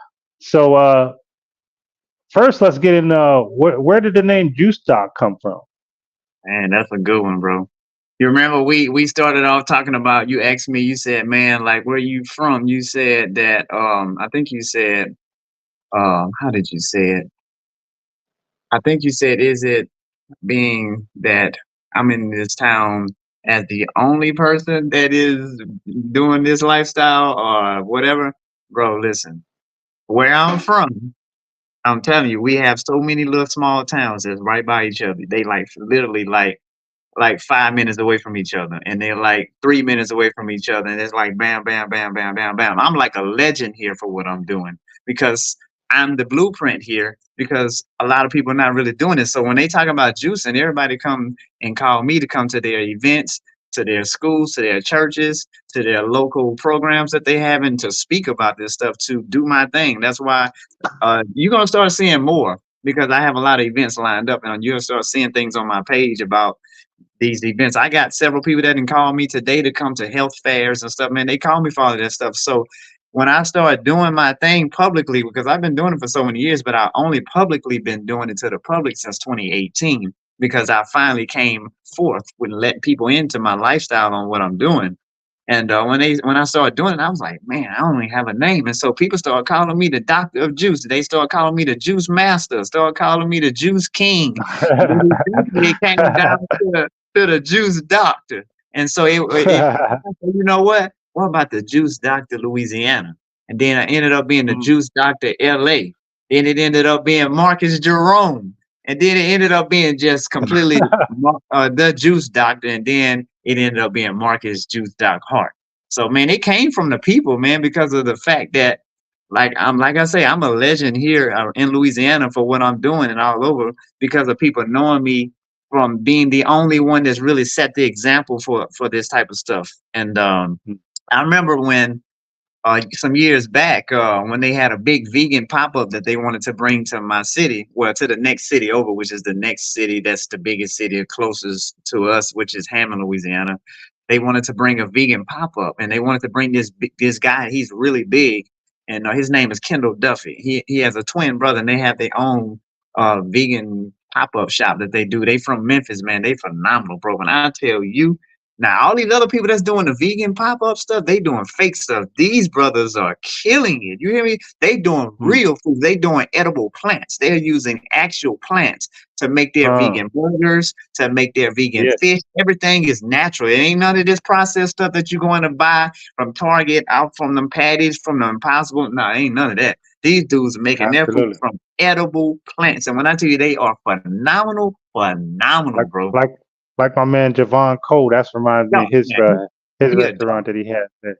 So first, let's get in. Where did the name Juice Doc come from? Man, that's a good one, bro. You remember we started off talking about, you asked me, you said, man, like, where you from? You said that I think you said how did you say it? I think you said, is it being that I'm in this town as the only person that is doing this lifestyle or whatever? Bro, listen, where I'm from, I'm telling you, we have so many little small towns that's right by each other. They like literally like 5 minutes away from each other, and they're like 3 minutes away from each other, and it's like bam, bam, bam, bam, bam, bam. I'm like a legend here for what I'm doing because I'm the blueprint here. Because a lot of people are not really doing it. So when they talk about juicing, everybody come and call me to come to their events, to their schools, to their churches, to their local programs that they have, and to speak about this stuff, to do my thing. That's why you're gonna start seeing more because I have a lot of events lined up, and you're gonna start seeing things on my page about these events. I got several people that can call me today to come to health fairs and stuff. Man, they call me for all of that stuff. So when I started doing my thing publicly, because I've been doing it for so many years, but I only publicly been doing it to the public since 2018 because I finally came forth with letting people into my lifestyle on what I'm doing. And when I started doing it, I was like, man, I only have a name. And so people started calling me the doctor of juice. They started calling me the juice master, started calling me the juice king. And then eventually it came down to the juice doctor. And so you know what? What about the juice doctor Louisiana? And then I ended up being the Mm, juice doctor LA. Then it ended up being Marcus Jerome. And then it ended up being just completely the juice doctor. And then it ended up being Marcus Juice Doc Hart. So man, it came from the people, man, because of the fact that like I say, I'm a legend here in Louisiana for what I'm doing and all over because of people knowing me from being the only one that's really set the example for this type of stuff. And mm, I remember when some years back when they had a big vegan pop-up that they wanted to bring to my city, well, to the next city over, which is the next city that's the biggest city closest to us, which is Hammond, Louisiana. They wanted to bring a vegan pop-up, and they wanted to bring this guy. He's really big, and his name is Kendall Duffy. He has a twin brother, and they have their own vegan pop-up shop that they do. They from Memphis, man. They phenomenal, bro. And I tell you, now, all these other people that's doing the vegan pop-up stuff, they doing fake stuff. These brothers are killing it. You hear me? They doing mm. real food. They doing edible plants. They're using actual plants to make their Uh, vegan burgers, to make their vegan yeah, fish. Everything is natural. It ain't none of this processed stuff that you're going to buy from Target, out from them patties, from the Impossible. No, ain't none of that. These dudes are making their food absolutely. from edible plants. And when I tell you they are phenomenal, phenomenal, Like bro. like like my man Javon Cole. That's reminds me No, of his man, his he a restaurant that he had there.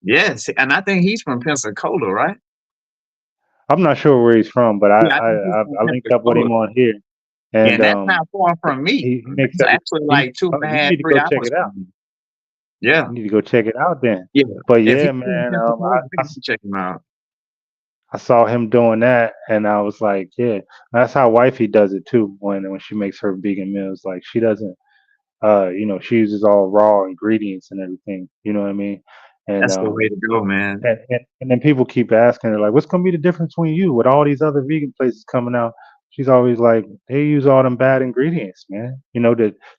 yes, and I think he's from Pensacola, right? I'm not sure where he's from, but Yeah, I think he's from I linked up with Pensacola. him on here, Yeah, and and that's not far from me. he makes It's every actually he like two oh, and a you half, need to three go check hours it out. from me. Yeah, You need to go check it out then. yeah. But If yeah, he's from man, Pensacola, I think check him out. I saw him doing that, and I was like, yeah, that's how wifey does it too. When she makes her vegan meals, like she doesn't, she uses all raw ingredients and everything. You know what I mean? And That's the way to go, man. and then people keep asking her like, what's gonna be the difference between you with all these other vegan places coming out? She's always like, they use all them bad ingredients, man.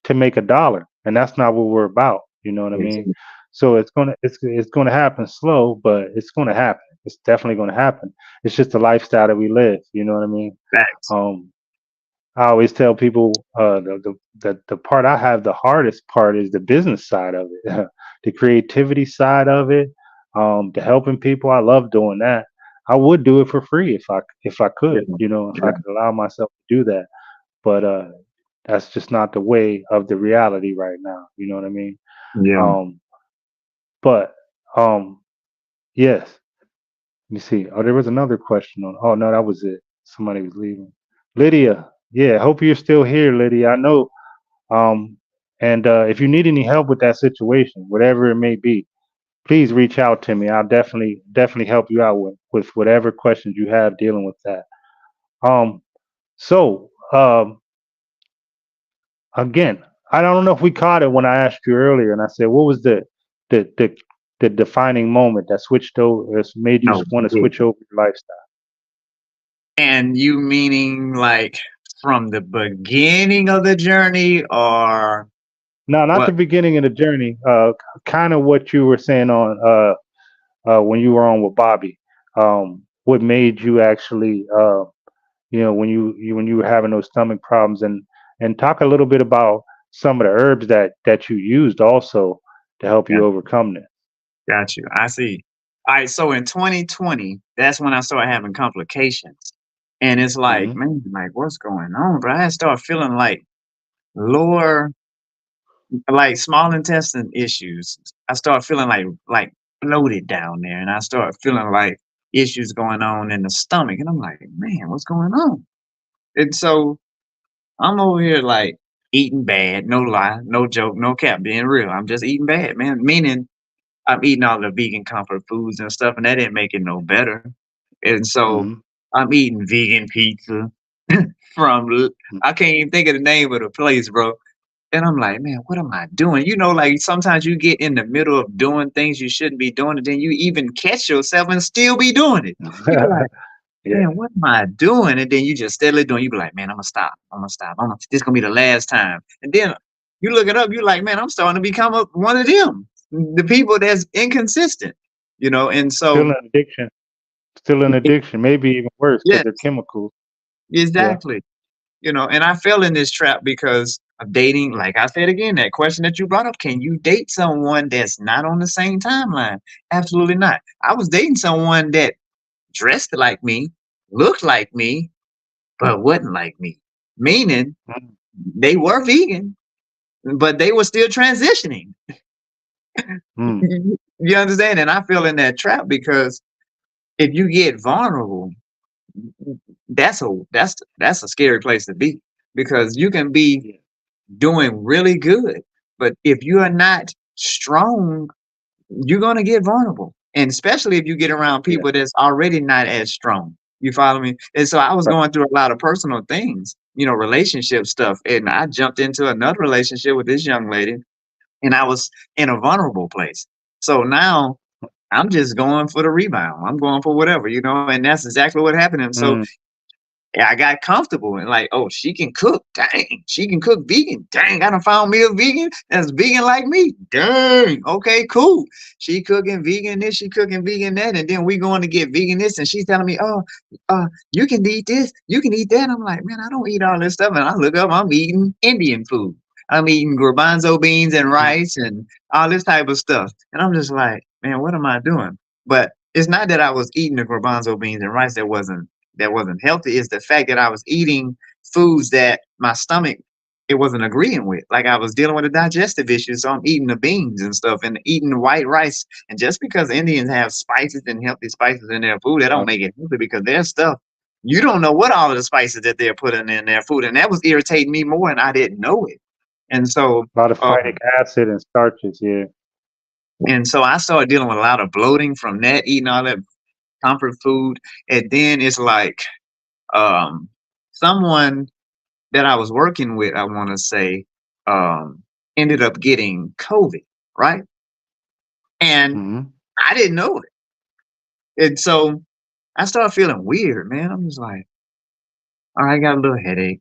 To make a dollar, and that's not what we're about. You know what I mean? Exactly. So it's gonna happen slow, but it's gonna happen. It's definitely gonna happen. It's just the lifestyle that we live. You know what I mean? Facts. Um, I always tell people the part I have the hardest part is the business side of it, the creativity side of it, the helping people. I love doing that. I would do it for free if I Yeah, could, if I yeah, could allow myself to do that. But that's just not the way of the reality right now. You know what I mean? yeah. Um, but yes. Let me see. Oh, there was another question on. Oh no, that was it. Somebody was leaving. Lydia, yeah. Hope you're still here, Lydia. I know. Um, and if you need any help with that situation, whatever it may be, please reach out to me. I'll definitely help you out with whatever questions you have dealing with that. Um, so again, I don't know if we caught it when I asked you earlier, and I said, what was the the, the defining moment that switched over, that's made you No, want to yeah. switch over your lifestyle? And you meaning like from the beginning of the journey or No, not the what? beginning of the journey. Kind of what you were saying on when you were on with Bobby. What made you actually when you were having those stomach problems, and talk a little bit about some of the herbs that you used also to help Yeah, you overcome this. got you. I see. All right, so in 2020, that's when I started having complications. And it's like, Hmm. man, like what's going on, bro? I started feeling like lower, like small intestine issues. I started feeling like bloated down there, and I started feeling like issues going on in the stomach. And I'm like, man, what's going on? And so I'm over here like eating bad, no lie, no joke, no cap, being real. I'm just eating bad, man. Meaning I'm eating all the vegan comfort foods and stuff, and that didn't make it no better. And so Hmm. I'm eating vegan pizza from I can't even think of the name of the place, bro. And I'm like, man, what am I doing? Like sometimes you get in the middle of doing things you shouldn't be doing, and then you even catch yourself and still be doing it. You be like, Yeah, man, what am I doing? And then you just steadily doing. You be like, man, I'm gonna stop. I'm gonna stop. This gonna be the last time. And then you look it up. You like, man, I'm starting to become one of them, the people that's inconsistent. And still so an addiction, still an addiction, maybe even worse because yes, they're chemicals. Yeah. exactly. And I fell in this trap because of dating. Like I said again, that question that you brought up, can you date someone that's not on the same timeline? Absolutely not. I was dating someone that dressed like me, looked like me, but wasn't like me. Meaning Mm. they were vegan, but they were still transitioning. Mm. You understand? And I fell in that trap because if you get vulnerable, that's a scary place to be because you can be Yeah. doing really good, but if you are not strong, you're gonna get vulnerable, and especially if you get around Yeah. people that's already not as strong. You follow me? And so I was Right. going through a lot of personal things, relationship stuff, and I jumped into another relationship with this young lady, and I was in a vulnerable place. So now I'm just going for the rebound. I'm going for whatever, and that's exactly what happened. And so Mm. I got comfortable and like, oh, she can cook. Dang, she can cook vegan. Dang, I done found me a vegan that's vegan like me. Dang, okay, cool. She cooking vegan this, she cooking vegan that, and then we going to get vegan this, and she's telling me, oh, you can eat this, you can eat that. I'm like, man, I don't eat all this stuff, and I look up, I'm eating Indian food. I'm eating garbanzo beans and Mm. rice and all this type of stuff, and I'm just like, man, what am I doing? But it's not that I was eating the garbanzo beans and rice that wasn't healthy. Is the fact that I was eating foods that my stomach it wasn't agreeing with. Like I was dealing with a digestive issue, so I'm eating the beans and stuff and eating the white rice. And just because Indians have spices and healthy spices in their food, that don't Right. make it healthy because their stuff you don't know what all of the spices that they're putting in their food, and that was irritating me more, and I didn't know it. And so, A lot of phytic um, acid and starches. Yeah. I started dealing with a lot of bloating from that, eating all that comfort food, and then it's like um, someone that I was working with, I want to say, um, ended up getting COVID, right? And Hmm. I didn't know it. And so I started feeling weird, man. I'm just like, all right, I got a little headache.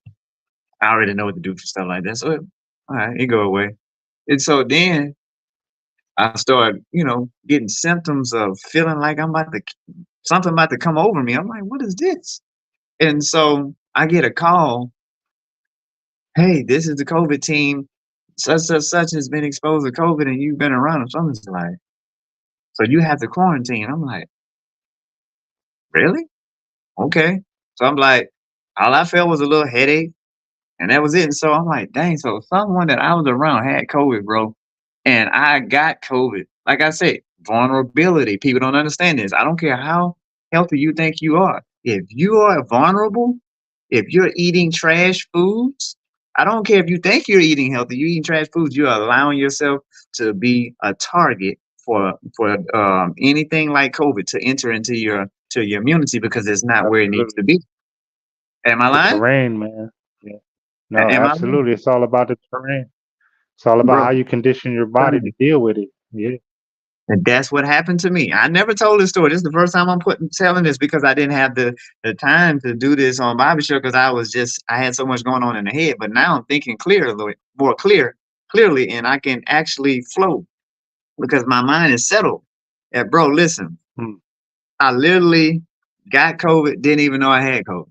I already know what to do for stuff like that. So, all right, it go away. And so then I started, getting symptoms of feeling like something about to come over me. I'm like, what is this? And so I get a call. Hey, this is the COVID team. Such has been exposed to COVID and you've been around them. So I'm just like, so you have to quarantine. I'm like, really? Okay. So I'm like, all I felt was a little headache and that was it. And so I'm like, dang, so someone that I was around had COVID, bro. And I got COVID. Like I said, vulnerability. People don't understand this. I don't care how healthy you think you are. If you are vulnerable, if you're eating trash foods, I don't care if you think you're eating healthy, you're eating trash foods, you're allowing yourself to be a target for anything like COVID to enter into your immunity because it's not where it needs Absolutely. to be. Am I The lying? terrain, man. Yeah. No, Am I lying? absolutely. It's all about the terrain. It's all about Bro, how you condition your body to deal with it. Yeah. and that's what happened to me. I never told this story. This is the first time I'm telling this because I didn't have the time to do this on Bobby Show because I had so much going on in the head. But now I'm thinking clearly, clearly, and I can actually flow because my mind is settled. And bro, listen, Mm. I literally got COVID, didn't even know I had COVID.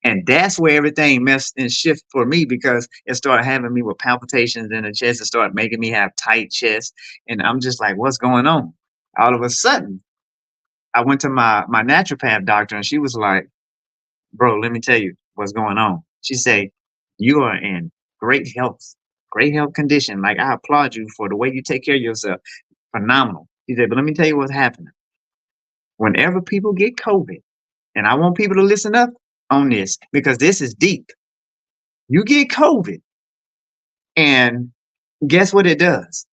And that's where everything messed and shift for me because it started having me with palpitations in the chest. It started making me have tight chest. And I'm just like, what's going on? All of a sudden, I went to my naturopath doctor and she was like, bro, let me tell you what's going on. She said, you are in great health, great health condition. Like I applaud you for the way you take care of yourself. Phenomenal. She said, but let me tell you what's happening. Whenever people get COVID, and I want people to listen up on this because this is deep. You get COVID, and guess what it does?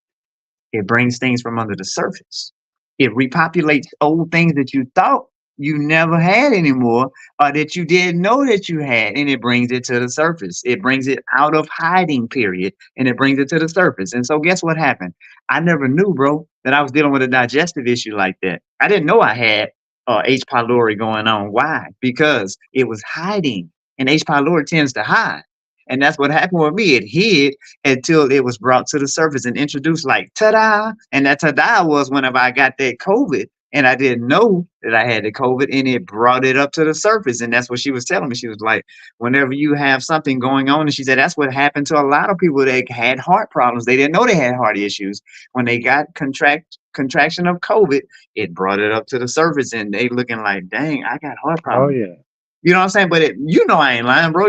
It brings things from under the surface. It repopulates old things that you thought you never had anymore or that you didn't know that you had, and it brings it to the surface. It brings it out of hiding period, and it brings it to the surface. And so guess what happened? I never knew, bro, that I was dealing with a digestive issue like that. I didn't know I had H. pylori going on. Why? Because it was hiding, and H. pylori tends to hide. And that's what happened with me. It hid until it was brought to the surface and introduced like ta-da. And that ta-da was whenever I got that COVID and I didn't know that I had the COVID and it brought it up to the surface. And that's what she was telling me. She was like, whenever you have something going on, and she said that's what happened to a lot of people that had heart problems. They didn't know they had heart issues. When they got contraction of COVID, it brought it up to the surface and they looking like, dang, I got heart Oh problems. yeah. You know what I'm saying? But I ain't lying, bro.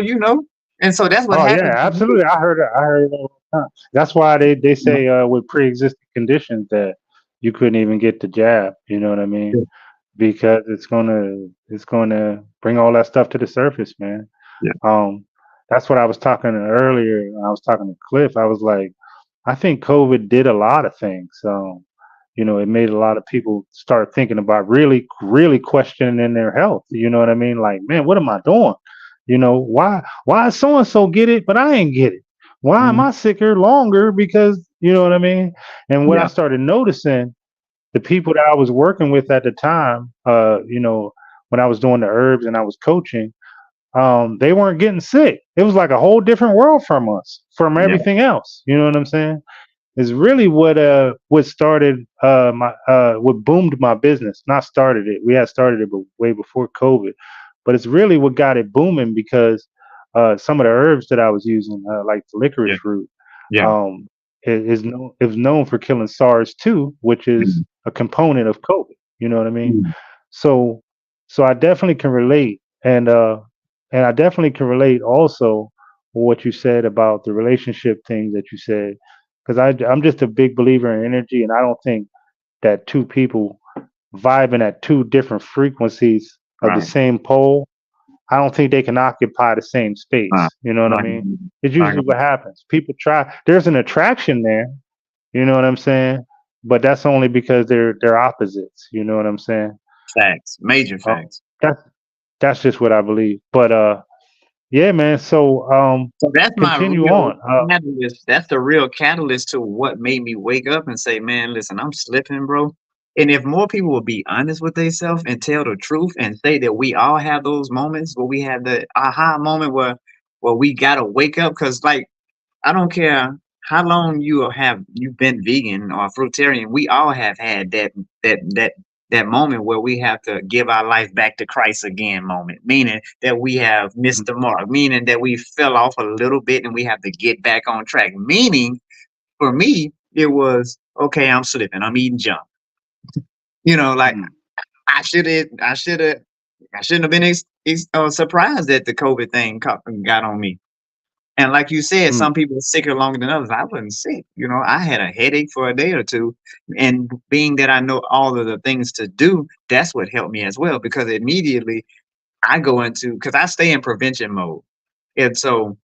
And so that's what Oh yeah, happened to me. absolutely. I heard it. I heard it all the time. That's why they say with pre-existing conditions that you couldn't even get the jab. You know what I mean? Yeah, Because it's gonna bring all that stuff to the surface, man. yeah, Um, that's what I was talking earlier. When I was talking to Cliff. I was like, I think COVID did a lot of things. It made a lot of people start thinking about really, really questioning their health. You know what I mean? Like, man, what am I doing? Why so and so get it, but I ain't get it? Why am mhm, I sicker longer? Because you know what I mean? And what I yeah, started noticing, the people that I was working with at the time, when I was doing the herbs and I was coaching, they weren't getting sick. It was like a whole different world from us, from yeah, everything else. You know what I'm saying? Is really what started what boomed my business. Not started it. We had started it, but way before COVID. But it's really what got it booming because some of the herbs that I was using, like the yeah, licorice root, yeah, um, is known for killing SARS-2, which is mhm, a component of COVID. You know what I mean? mhm, So, so I definitely can relate, and I definitely can relate also what you said about the relationship thing that you said, because I'm just a big believer in energy, and I don't think that two people vibing at two different frequencies of the right. same pole, I don't think they can occupy the same Uh, space. You know what I I mean? can, It's I usually can, what happens. People try. There's an attraction there. You know what I'm saying? But that's only because they're opposites. You know what I'm saying? facts, major Um, facts. that's that's just what I believe. But yeah, man. So So that's my continue real on. catalyst. That's the real catalyst to what made me wake up and say, man, listen, I'm slipping, bro. And if more people would be honest with themselves and tell the truth and say that we all have those moments where we have the aha moment where we gotta wake up, because like I don't care how long you've been vegan or fruitarian. We all have had that that moment where we have to give our life back to Christ again moment, meaning that we have missed the mark, meaning that we fell off a little bit and we have to get back on track. Meaning for me, it was okay, I'm slipping, I'm eating junk. Like Mm, I shouldn't have been surprised that the COVID thing got on me. And like you said, mm, some people are sicker longer than others. I wasn't sick. I had a headache for a day or two. And being that I know all of the things to do, that's what helped me as well. Because immediately I go into, because I stay in prevention mode. And so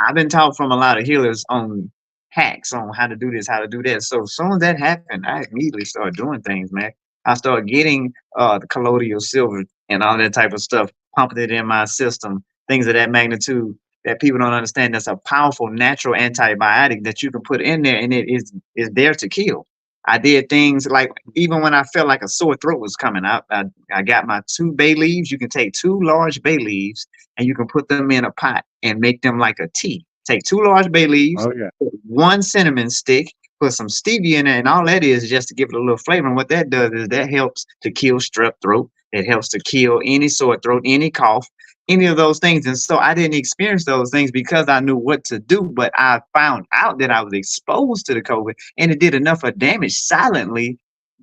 I've been taught from a lot of healers on hacks on how to do this, how to do that. So as soon as that happened, I immediately started doing things, man. I started getting the colloidal silver and all that type of stuff, pumping it in my system, things of that magnitude that people don't understand. That's a powerful natural antibiotic that you can put in there, and it is there to kill. I did things like even when I felt like a sore throat was coming out, I got my 2 bay leaves. You can take 2 large bay leaves and you can put them in a pot and make them like a tea. Take 2 large bay leaves, oh yeah. put 1 cinnamon stick, put some stevia in it, and all that is just to give it a little flavor. And what that does is that helps to kill strep throat. It helps to kill any sore throat, any cough. any of those things. And so I didn't experience those things because I knew what to do. But I found out that I was exposed to the COVID, and it did enough of damage silently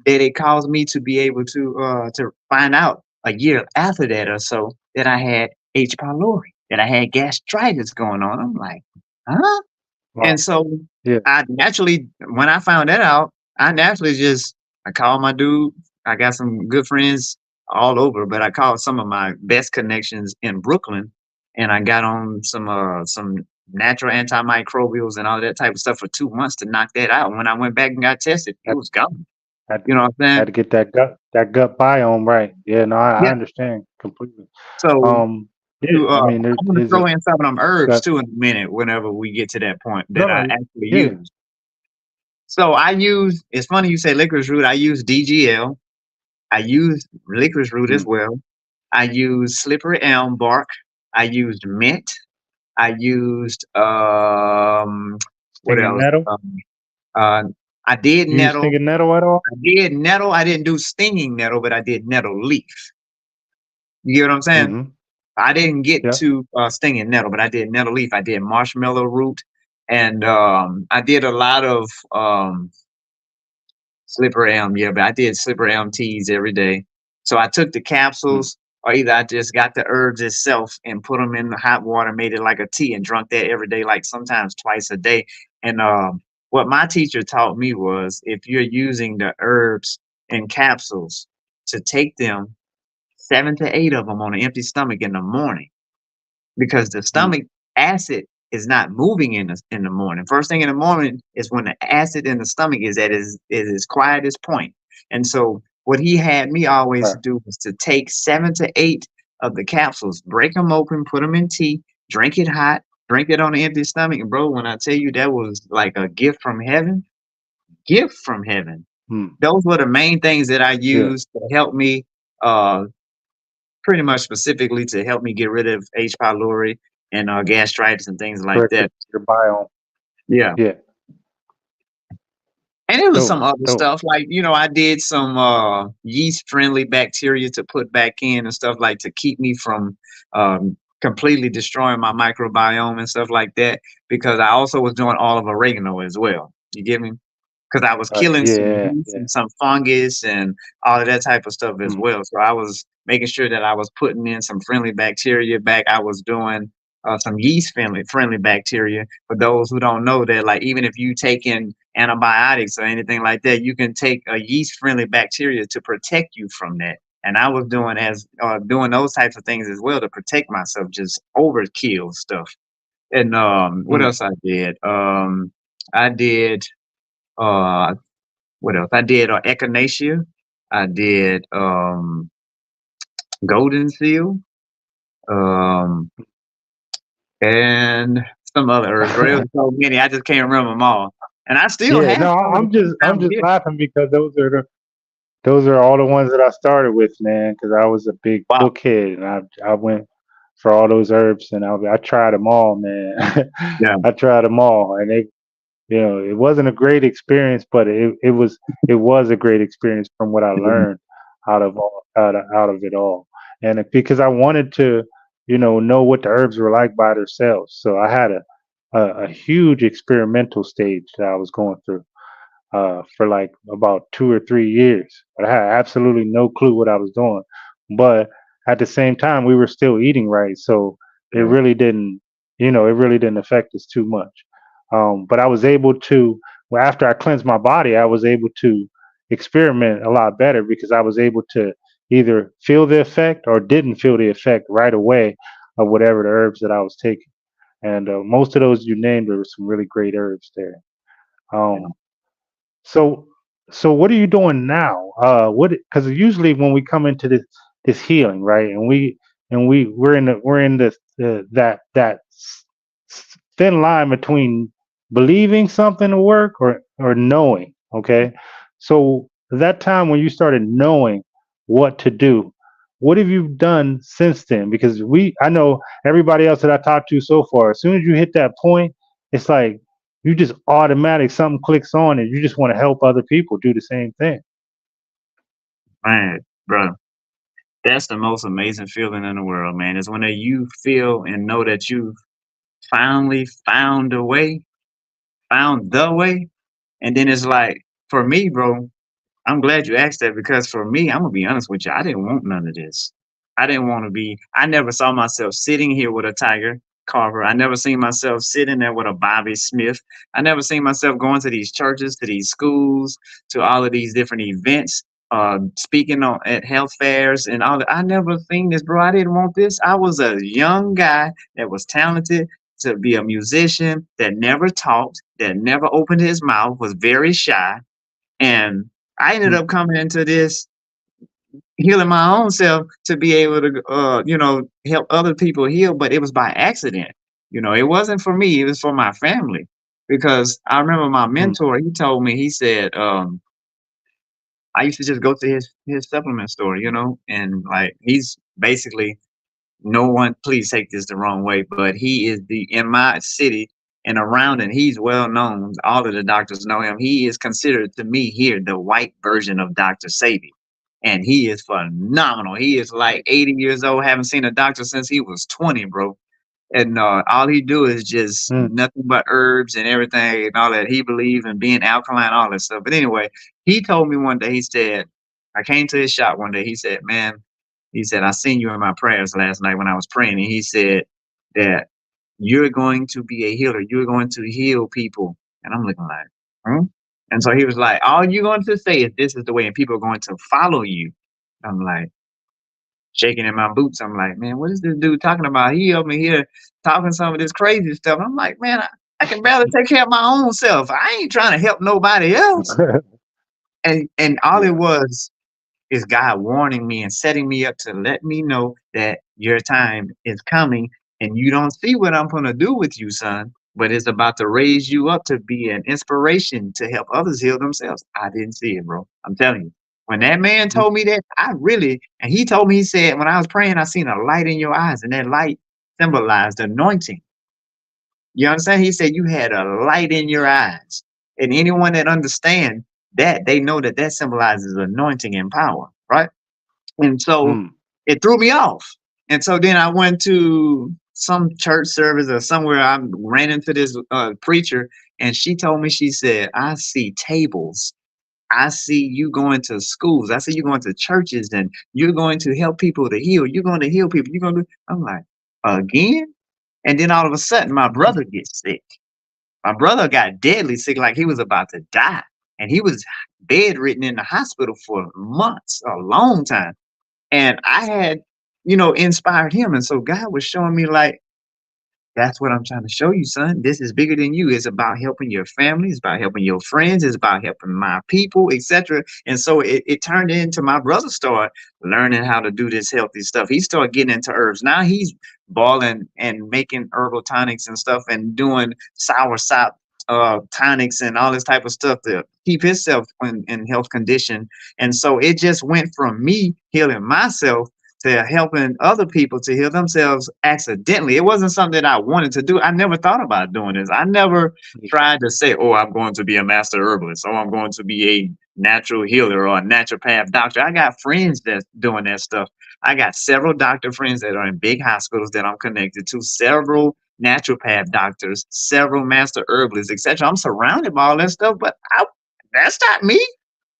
that it caused me to be able to find out a year after that or so that I had H. pylori, that I had gastritis going on. I'm like, huh? And Wow. so Yeah. I naturally, when I found that out, I naturally just I called my dude. I got some good friends all over, but I called some of my best connections in Brooklyn, and I got on some natural antimicrobials and all that type of stuff for 2 months to knock that out. When I went back and got tested, it Had, was gone. had You know what I'm had saying? to get that gut biome right. Yeah. No, I Yeah. understand completely. So Um. Yeah. I mean, there I'm gonna is throw a in some of them herbs got too in a minute whenever we get to that point no, that I no. actually Yeah. use. So I use, it's funny you say licorice root. I use DGL. I use licorice root as Mm. well. I used slippery elm bark. I used mint. I used what Stinging else? nettle. Uh, I did You use nettle. stinging nettle at all? I did nettle. I didn't do stinging nettle, but I did nettle leaf. You get what I'm saying? Mm-hmm. I didn't get Yeah. to stinging nettle, but I did nettle leaf. I did marshmallow root, and I did a lot of slippery elm, yeah, but I did slippery elm teas every day. So I took the Mm. capsules, or either I just got the herbs itself and put them in the hot water, made it like a tea, and drunk that every day, like sometimes twice a day. And what my teacher taught me was if you're using the herbs in capsules, to take them 7 to 8 of them on an empty stomach in the morning because the Mm. stomach acid is not moving in the morning. First thing in the morning is when the acid in the stomach is at its quietest point. And so what he had me always Right. do was to take 7 to 8 of the capsules, break them open, put them in tea, drink it hot, drink it on an empty stomach. And bro, when I tell you that was like a gift from heaven. Mm. Those were the main things that I Yeah. used to help me uh pretty much specifically to help me get rid of H. pylori and gastritis and things like Correct that. your biome. Yeah. Yeah. And it was some Dope. other Dope. stuff like, I did some yeast friendly bacteria to put back in and stuff like to keep me from completely destroying my microbiome and stuff like that. Because I also was doing all of oregano as well. You get me? Because I was Right. killing some Yeah. yeast Yeah. and some fungus and all of that type of stuff as Mm. well. So I was making sure that I was putting in some friendly bacteria back. I was doing some yeast friendly bacteria. For those who don't know that, like even if you take in antibiotics or anything like that, you can take a yeast friendly bacteria to protect you from that. And I was doing those types of things as well to protect myself, just overkill stuff. And what Mm. else I did? I did uh what else? I did echinacea. I did golden seal, um, and some other herbs. There was so many, I just can't remember them all. And I still Yeah. have No, some of the fruit I'm down just here. laughing because those are all the ones that I started with, man. Because I was a big Wow. bookhead, and I went for all those herbs, and I tried them all, man. Yeah. I tried them all, and it wasn't a great experience, but it was a great experience from what I learned out of it all, and because I wanted to, know what the herbs were like by themselves. So I had a huge experimental stage that I was going through for like about 2 or 3 years. But I had absolutely no clue what I was doing. But at the same time, we were still eating right, so it Yeah. really didn't, it really didn't affect us too much. But I was able to, well, after I cleansed my body, I was able to experiment a lot better because I was able to either feel the effect or didn't feel the effect right away of whatever the herbs that I was taking. And most of those you named, there were some really great herbs there. Yeah. Um, so, so what are you doing now? What? Because usually when we come into this healing, right, we're in that thin line between believing something to work or knowing. Okay, so that time when you started knowing what to do, what have you done since then? Because I know everybody else that I talked to so far, as soon as you hit that point, it's like you just automatic something clicks on and you just want to help other people do the same thing. Man, bro. That's the most amazing feeling in the world, man. Is when you feel and know that you finally found a way, found the way. And then it's like, for me, bro, I'm glad you asked that because for me, I'm gonna be honest with you, I didn't want none of this. I didn't want to be. I never saw myself sitting here with a Tiger Carver. I never seen myself sitting there with a Bobby Smith. I never seen myself going to these churches, to these schools, to all of these different events, speaking on at health fairs and all that. I never seen this, bro. I didn't want this. I was a young guy that was talented to be a musician that never talked, that never opened his mouth, was very shy, and I ended Mm, up coming into this healing my own self to be able to, help other people heal. But it was by accident. It wasn't for me. It was for my family. Because I remember my mm, mentor, he told me, he said, I used to just go to his supplement store, and like he's basically no one, please take this the wrong way, but he is the in my city and around, and he's well known. All of the doctors know him. He is considered to me here the white version of Dr. Sabi. And he is phenomenal. He is like 80 years old, haven't seen a doctor since he was 20, bro. And all he do is just mm, nothing but herbs and everything and all that. He believe in being alkaline, all that stuff. But anyway, he told me one day, he said, I came to his shop one day. He said, man, he said, I seen you in my prayers last night when I was praying. And he said that you're going to be a healer. You're going to heal people. And I'm looking like, hmm? And so he was like, all you're going to say is this is the way, and people are going to follow you. I'm like, shaking in my boots. I'm like, man, what is this dude talking about? He over here talking some of this crazy stuff. I'm like, man, I can barely take care of my own self. I ain't trying to help nobody else. And all it yeah. was is God warning me and setting me up to let me know that your time is coming and you don't see what I'm going to do with you, son, but it's about to raise you up to be an inspiration to help others heal themselves. I didn't see it, bro. I'm telling you. When that man Mm, told me that, and he told me, he said, when I was praying, I seen a light in your eyes, and that light symbolized anointing. You understand? He said you had a light in your eyes. And anyone that understands that, they know that that symbolizes anointing and power, right? And so mm, it threw me off. And so then I went to some church service or somewhere. I ran into this preacher, and she told me, she said, I see tables. I see you going to schools. I see you going to churches, and you're going to help people to heal. You're going to heal people. You're going to. I'm like, again? And then all of a sudden, my brother gets sick. My brother got deadly sick, like he was about to die. And he was bedridden in the hospital for months, a long time. And I had, inspired him. And so God was showing me, like, that's what I'm trying to show you, son. This is bigger than you. It's about helping your family. It's about helping your friends. It's about helping my people, etc. And so it turned into my brother started learning how to do this healthy stuff. He started getting into herbs. Now he's balling and making herbal tonics and stuff and doing sour sop tonics and all this type of stuff to keep himself in health condition. And so it just went from me healing myself to helping other people to heal themselves accidentally. It wasn't something that I wanted to do. I never thought about doing this. I never tried to say, oh, I'm going to be a master herbalist, or I'm going to be a natural healer or a naturopath doctor. I got friends that's doing that stuff. I got several doctor friends that are in big hospitals that I'm connected to, several naturopath doctors, several master herbalists, etc. I'm surrounded by all that stuff, but that's not me.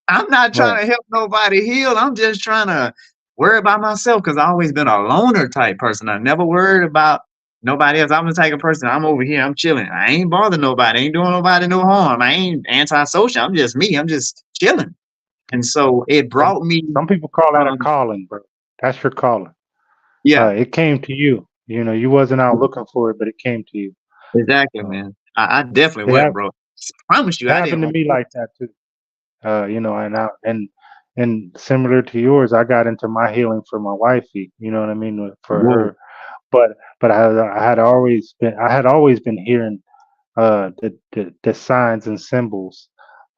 I'm not trying right. to help nobody heal. I'm just trying to worry about myself because I've always been a loner type person. I never worried about nobody else. I'm the type of person, I'm over here, I'm chilling. I ain't bothering nobody. I ain't doing nobody no harm. I ain't antisocial. I'm just me. I'm just chilling. And so it Some brought me, some people call that a um, calling, bro. That's your calling. yeah, It came to you. You know, you wasn't out looking for it, but it came to you. exactly, Uh, man. I definitely it, wasn't, hap- bro. Promise you, it I didn't happened to want me to. like that too. You know, and similar to yours, I got into my healing for my wifey. You know what I mean, for Whoa. her. But I had always been hearing the signs and symbols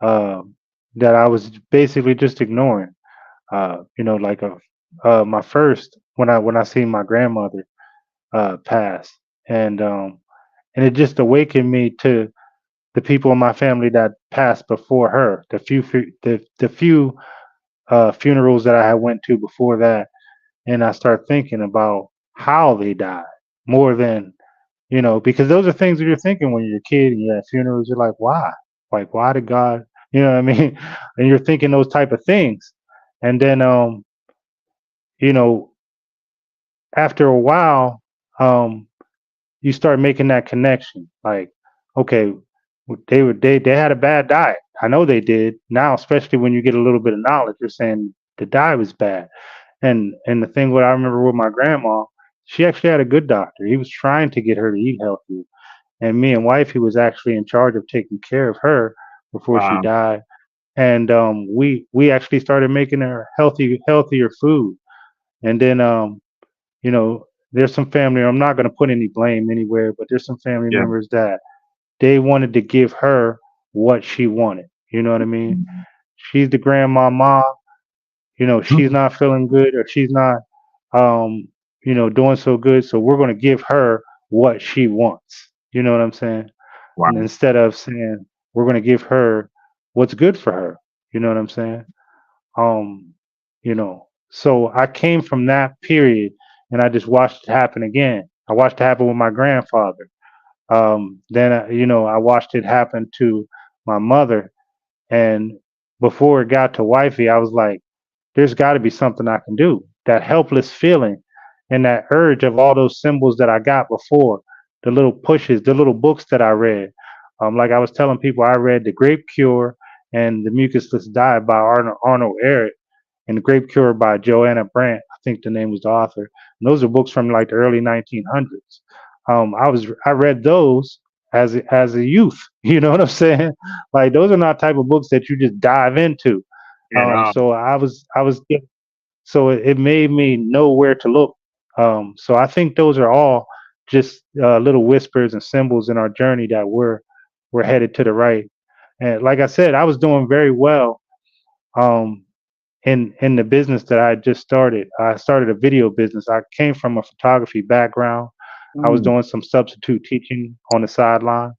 um, that I was basically just ignoring. You know, like my first when I seen my grandmother pass, and um, and it just awakened me to the people in my family that passed before her. The few funerals that I had went to before that, and I start thinking about how they died more than, because those are things that you're thinking when you're a kid and you're at funerals. You're like, why? Like, why did God? You know what I mean? And you're thinking those type of things, and then you know, after a while, um, you start making that connection. Like, okay, they had a bad diet. I know they did. Now, especially when you get a little bit of knowledge, you're saying the diet was bad. And the thing what I remember with my grandma, she actually had a good doctor. He was trying to get her to eat healthy. And me and wife, he was actually in charge of taking care of her before she Wow. died. And we actually started making her healthier food. And then you know, there's some family. I'm not going to put any blame anywhere, but there's some family Yeah. members that they wanted to give her what she wanted. You know what I mean? She's the grandma mom. She's not feeling good or she's not, um, doing so good. So we're going to give her what she wants. You know what I'm saying? And Wow. instead of saying we're going to give her what's good for her. You know what I'm saying? Um, so I came from that period and I just watched it happen again. I watched it happen with my grandfather. Then, I watched it happen to my mother. And before it got to wifey, I was like, there's got to be something I can do. That helpless feeling and that urge of all those symbols that I got before, the little pushes, the little books that I read. Like I was telling people, I read The Grape Cure and The Mucusless Diet by Arnold Ehret and The Grape Cure by Joanna Brandt. I think the name was the author. And those are books from like the early 1900s. I read those as a youth. You know what I'm saying? Like those are not type of books that you just dive into. At all. So I was so it made me know where to look. So I think those are all just little whispers and symbols in our journey that we're headed to the right. And like I said, I was doing very well um, in the business that I had just started. I started a video business. I came from a photography background. I was Mm. doing some substitute teaching on the sideline,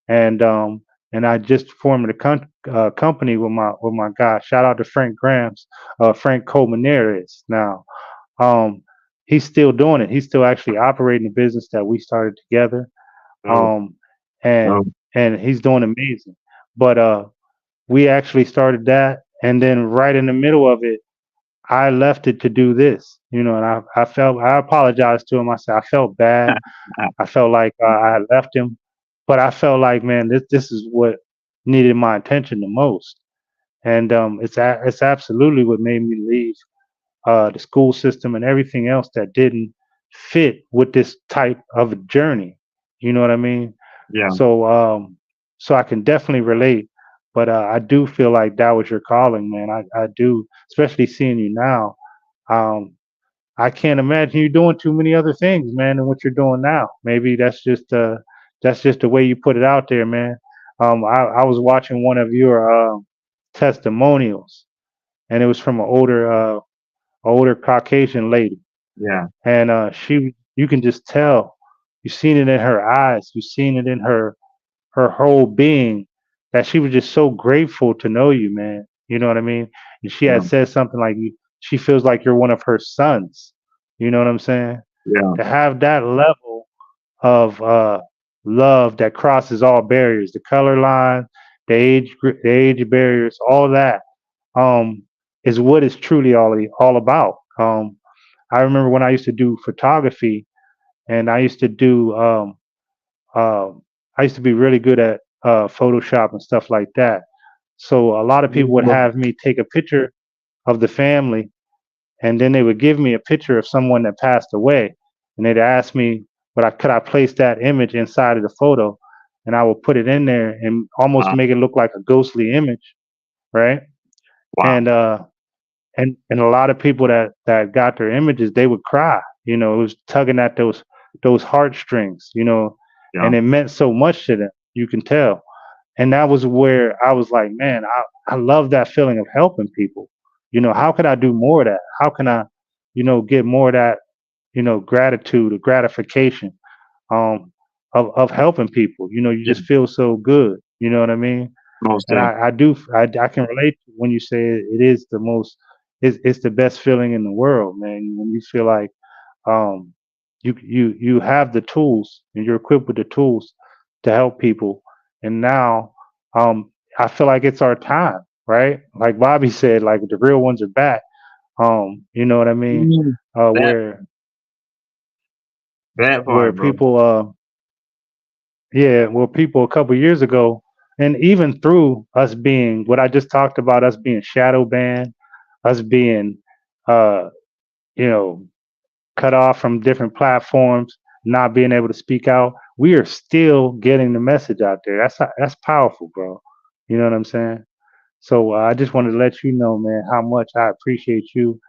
and I just formed a company with my guy. Shout out to Frank Grams, Frank Colmenares. Now, um, he's still doing it. He's still actually operating the business that we started together, Oh, um, and oh, he's doing amazing. But we actually started that, and then right in the middle of it, I left it to do this. And I apologized to him. I said I felt bad. I felt like I had left him, but I felt like, man, this is what needed my attention the most, and it's absolutely what made me leave the school system and everything else that didn't fit with this type of a journey. You know what I mean? yeah, So so I can definitely relate, but I do feel like that was your calling, man. I do, especially seeing you now. Um, I can't imagine you doing too many other things, man, than what you're doing now. Maybe that's just the way you put it out there, man. I was watching one of your testimonials, and it was from an older Caucasian lady, yeah, and you can just tell, you've seen it in her eyes, you've seen it in her whole being, that she was just so grateful to know you, man. You know what I mean? And she yeah, had said something like, she feels like you're one of her sons. You know what I'm saying? yeah, To have that level of love that crosses all barriers, the color line, the age barriers, all that, um, is what it's truly all about. I remember when I used to do photography, and um, I used to be really good at Photoshop and stuff like that. So a lot of people would have me take a picture of the family, and then they would give me a picture of someone that passed away, and they'd ask me, could I place that image inside of the photo, and I would put it in there and almost wow, make it look like a ghostly image, right? wow, And and a lot of people that got their images, they would cry. It was tugging at those heartstrings, yeah, and it meant so much to them. You can tell. And that was where I was like, man, I love that feeling of helping people. How can I do more of that? How can I, get more of that, gratitude or gratification um of helping people. You yeah, just feel so good. You know what I mean? most And definitely. I can relate when you say it is the most it's the best feeling in the world, man. When you feel like um, you have the tools and you're equipped with the tools to help people. And now I feel like it's our time, right? Like Bobby said, like the real ones are back. You know what I mean? Mm. Uh, That where that where part, bro. people yeah, well, people a couple years ago, and even through us being what I just talked about, us being shadow banned, us being, uh, you know, cut off from different platforms, not being able to speak out, we are still getting the message out there. That's powerful, bro. You know what I'm saying? So I just wanted to let you know, man, how much I appreciate you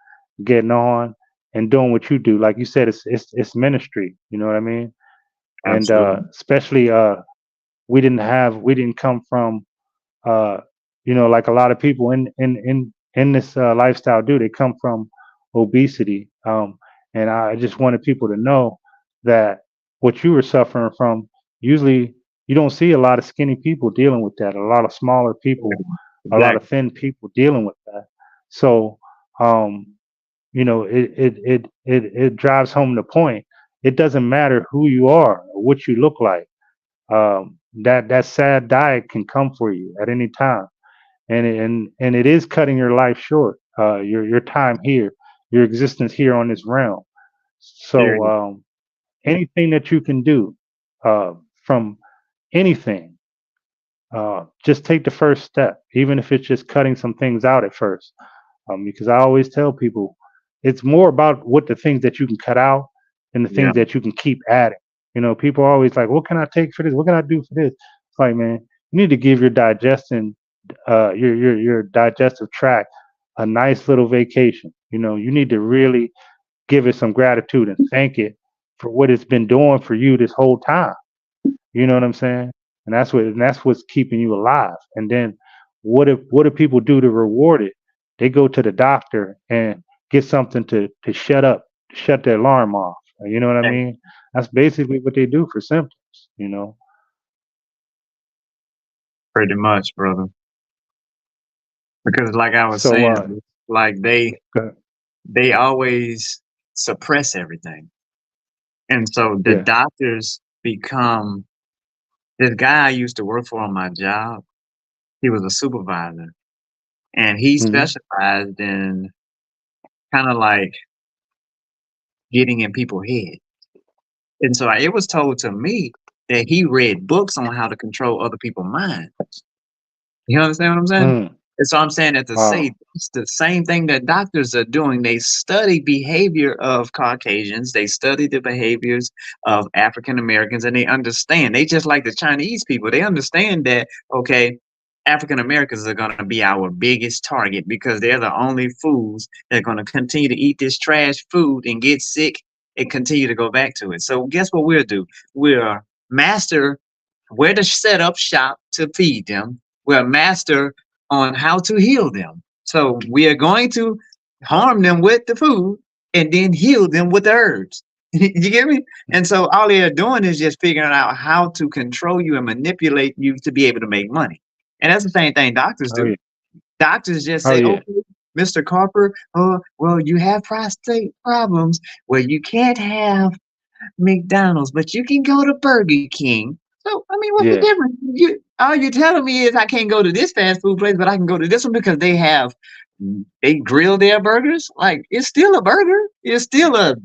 getting on and doing what you do. Like you said, it's ministry. You know what I mean? And Absolutely. especially we didn't come from uh, like a lot of people in this lifestyle do. They come from obesity, and I just wanted people to know that what you were suffering from. Usually, you don't see a lot of skinny people dealing with that. A lot of smaller people, a lot of Exactly. thin people dealing with that. So, um, it drives home the point. It doesn't matter who you are or what you look like. That sad diet can come for you at any time, and it is cutting your life short, your time here, your existence here on this realm. So Serious. anything that you can do, from anything, just take the first step, even if it's just cutting some things out at first. Because I always tell people it's more about what the things that you can cut out and the Yeah. things that you can keep adding. People are always like, what can I take for this? What can I do for this? It's like, man, you need to give your your digestive tract a nice little vacation. You need to really give it some gratitude and thank it for what it's been doing for you this whole time. You know what I'm saying? And that's what's keeping you alive. And then what do people do to reward it? They go to the doctor and get something to shut their alarm off. You know what I Hey, mean? That's basically what they do for symptoms. pretty much, brother. Because like I was So saying, like go- they always suppress everything. And so the yeah. doctors become this guy I used to work for on my job. He was a supervisor and he Hmm. specialized in kind of like getting in people's head. And so it was told to me that he read books on how to control other people's minds. You understand what I'm saying? Mm. And so I'm saying that to say Wow. it's the same thing that doctors are doing. They study behavior of Caucasians, they study the behaviors of African Americans, and they understand. They just like the Chinese people. They understand that, okay, African Americans are going to be our biggest target because they're the only fools that are going to continue to eat this trash food and get sick and continue to go back to it. So guess what we'll do? We'll master where to set up shop to feed them. We're master on how to heal them. So we are going to harm them with the food and then heal them with the herbs. You get me? And so all they're doing is just figuring out how to control you and manipulate you to be able to make money. And that's the same thing doctors Oh do. yeah. Doctors just Oh say, yeah. okay, Mr. Carper, oh, well, you have prostate problems where you can't have McDonald's, but you can go to Burger King. So, I mean, what's the Yeah. difference? All you're telling me is I can't go to this fast food place, but I can go to this one because they grill their burgers. Like it's still a burger. It's still a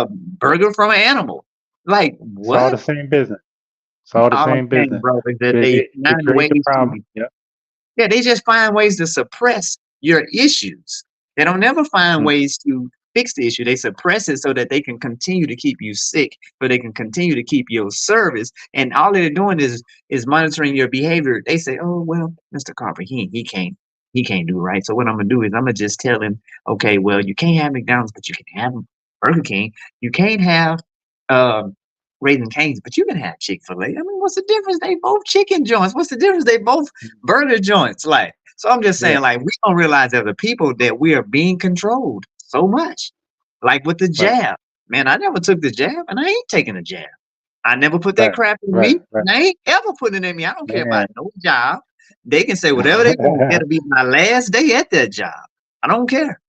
burger from an animal. Like It's all what? the same business. It's all the All I'm same saying, business. bro, is that they They find create the ways problem. to Yep. yeah, they just find ways to suppress your issues. They don't never find Mm. ways to fix the issue. They suppress it so that they can continue to keep you sick, so they can continue to keep your service. And all they're doing is monitoring your behavior. They say, "Oh well, Mr. Carper, he can't do right. So what I'm gonna do is I'm gonna just tell him, okay, well you can't have McDonald's, but you can have Burger King. You can't have um, Raising Cane's, but you can have Chick-fil-A. I mean, what's the difference? They both chicken joints. What's the difference? They both burger joints. Like, so I'm just saying, Yeah. like, we don't realize as a people that we are being controlled so much. Like with the Right. jab. Man, I never took the jab and I ain't taking the jab. I never put that Right. crap in Right. me. Right. And I ain't ever put it in me. I don't care about Man. no job. They can say whatever they want. It'll be my last day at that job. I don't care.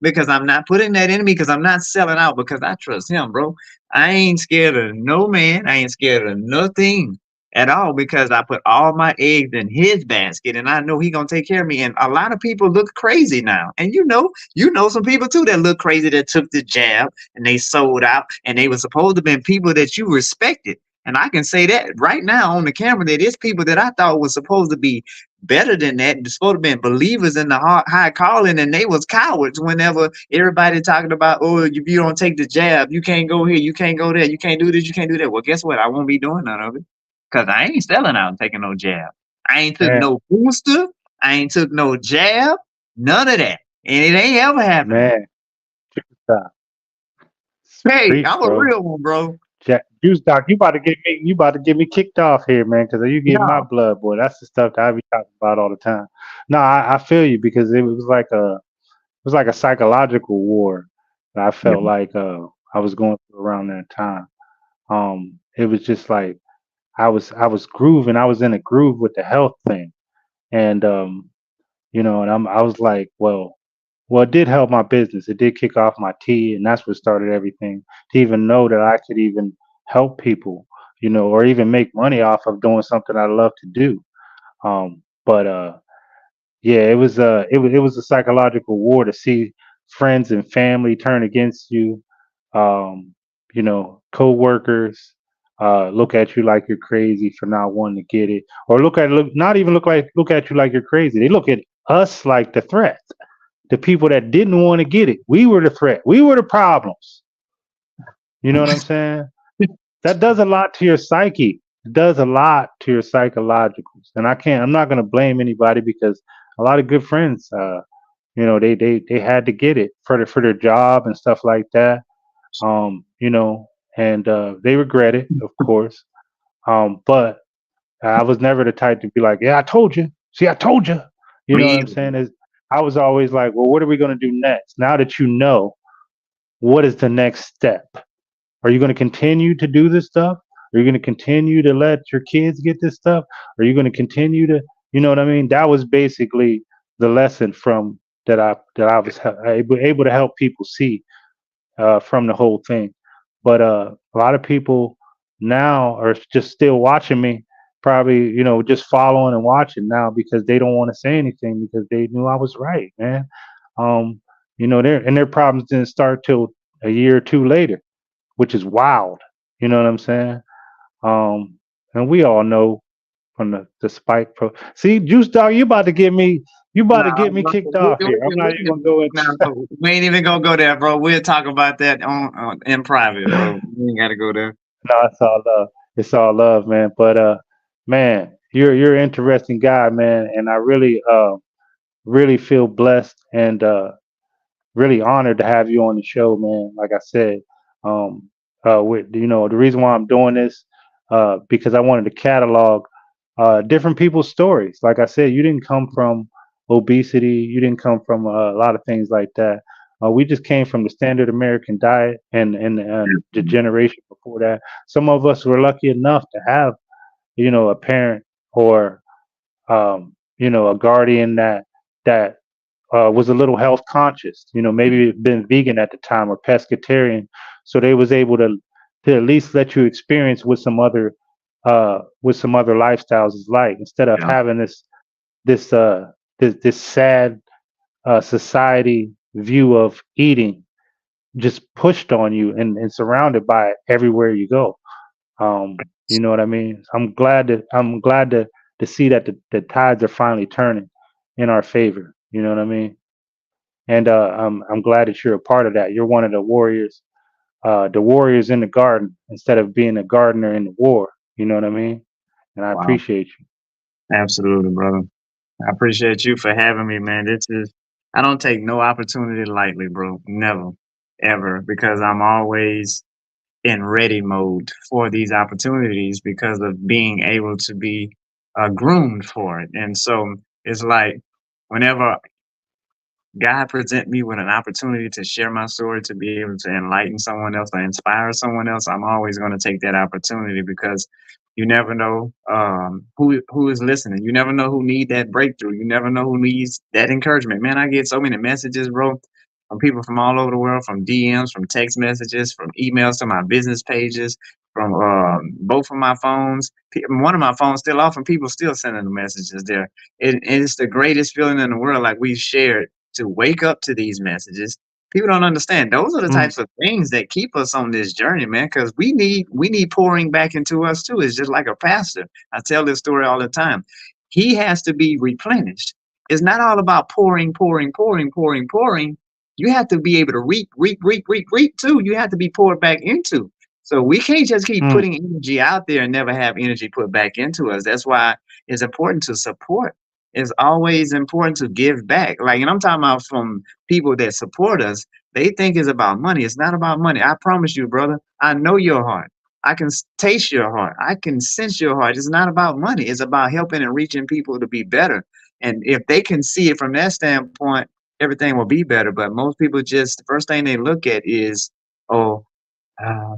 because I'm not putting that in me, because I'm not selling out, because I trust him, bro. I ain't scared of no man. I ain't scared of nothing at all, because I put all my eggs in his basket and I know he gonna take care of me. And a lot of people look crazy now. And you know some people too that look crazy that took the jab and they sold out and they were supposed to have been people that you respected. And I can say that right now on the camera that it's people that I thought was supposed to be better than that, supposed to be believers in the high calling, and they was cowards whenever everybody talking about, oh, if you don't take the jab, you can't go here, you can't go there, you can't do this, you can't do that. Well, guess what? I won't be doing none of it. Cause I ain't selling out and taking no jab. I ain't took Man, no booster. I ain't took no jab. None of that. And it ain't ever happening. man, stop. Hey, Preach, I'm a bro. real one, bro. Juice Doc, you about to get me kicked off here, man, because you get my No. blood, boy. That's the stuff that I be talking about all the time. No, I feel you because it was like a psychological war that I Yeah. felt like I was going through around that time. It was just like I was grooving, I was in a groove with the health thing, and and I was like, well, it did help my business. It did kick off my tea, and that's what started everything. To even know that I could even help people, or even make money off of doing something I love to do. But yeah, it was a psychological war to see friends and family turn against you. Um, coworkers look at you like you're crazy for not wanting to get it, or not even look at you like you're crazy. They look at us like the threat. The people that didn't want to get it, we were the threat. We were the problems. You know what I'm saying? That does a lot to your psyche. It does a lot to your psychologicals. And I'm not going to blame anybody because a lot of good friends, they had to get it for their job and stuff like that. Um, you know, and they regret it, of course. But I was never the type to be like, yeah, I told you. See, I told you. You know what Me I'm either. saying? I was always like, well, what are we going to do next? Now that you know, what is the next step? Are you going to continue to do this stuff? Are you going to continue to let your kids get this stuff? Are you going to continue to, you know what I mean? That was basically the lesson from that I was able to help people see from the whole thing. But a lot of people now are just still watching me, probably just following and watching now because they don't want to say anything because they knew I was right, man. Um, their problems didn't start till a year or two later, which is wild. You know what I'm saying? And we all know from the Spike Pro. See, Juice Dog, you about to Nah, get me bro, kicked off here. I'm not even gonna go nah, into. we ain't even gonna go there, bro. We'll talk about that in private, bro. We ain't gotta go there. No, it's all love. It's all love, man. But man, you're an interesting guy, man, and I really feel blessed and really honored to have you on the show, man. Like I said, the reason why I'm doing this, because I wanted to catalog different people's stories. Like I said, you didn't come from obesity, you didn't come from a lot of things like that. We just came from the standard American diet and the generation before that. Some of us were lucky enough to have, a parent or a guardian that was a little health conscious. Maybe been vegan at the time or pescatarian, so they was able to at least let you experience with some other lifestyles is like instead of Yeah, having this this sad society view of eating just pushed on you and surrounded by it everywhere you go. You know what I mean? I'm glad to see that the tides are finally turning in our favor. You know what I mean? And I'm glad that you're a part of that. You're one of the warriors in the garden instead of being a gardener in the war. You know what I mean? And I wow, appreciate you. absolutely, brother. I appreciate you for having me, man. I don't take no opportunity lightly, bro. Never, ever, because I'm always in ready mode for these opportunities because of being able to be groomed for it. And so it's like whenever God present me with an opportunity to share my story, to be able to enlighten someone else, or inspire someone else, I'm always going to take that opportunity because you never know who is listening. You never know who need that breakthrough. You never know who needs that encouragement. Man, I get so many messages, bro, from people from all over the world, from DMs, from text messages, from emails to my business pages, from both of my phones. One of my phones still off, and people still sending the messages there. It's the greatest feeling in the world, like we've shared, to wake up to these messages. People don't understand. Those are the Mm, types of things that keep us on this journey, man. Because we need pouring back into us too. It's just like a pastor. I tell this story all the time. He has to be replenished. It's not all about pouring, pouring, pouring, pouring, pouring. You have to be able to reap, reap, reap, reap, reap too. You have to be poured back into. So we can't just keep mm, putting energy out there and never have energy put back into us. That's why it's important to support. It's always important to give back. Like, and I'm talking about from people that support us. They think it's about money. It's not about money. I promise you, brother. I know your heart. I can taste your heart. I can sense your heart. It's not about money. It's about helping and reaching people to be better. And if they can see it from that standpoint, everything will be better. But most people just, the first thing they look at is, oh, uh,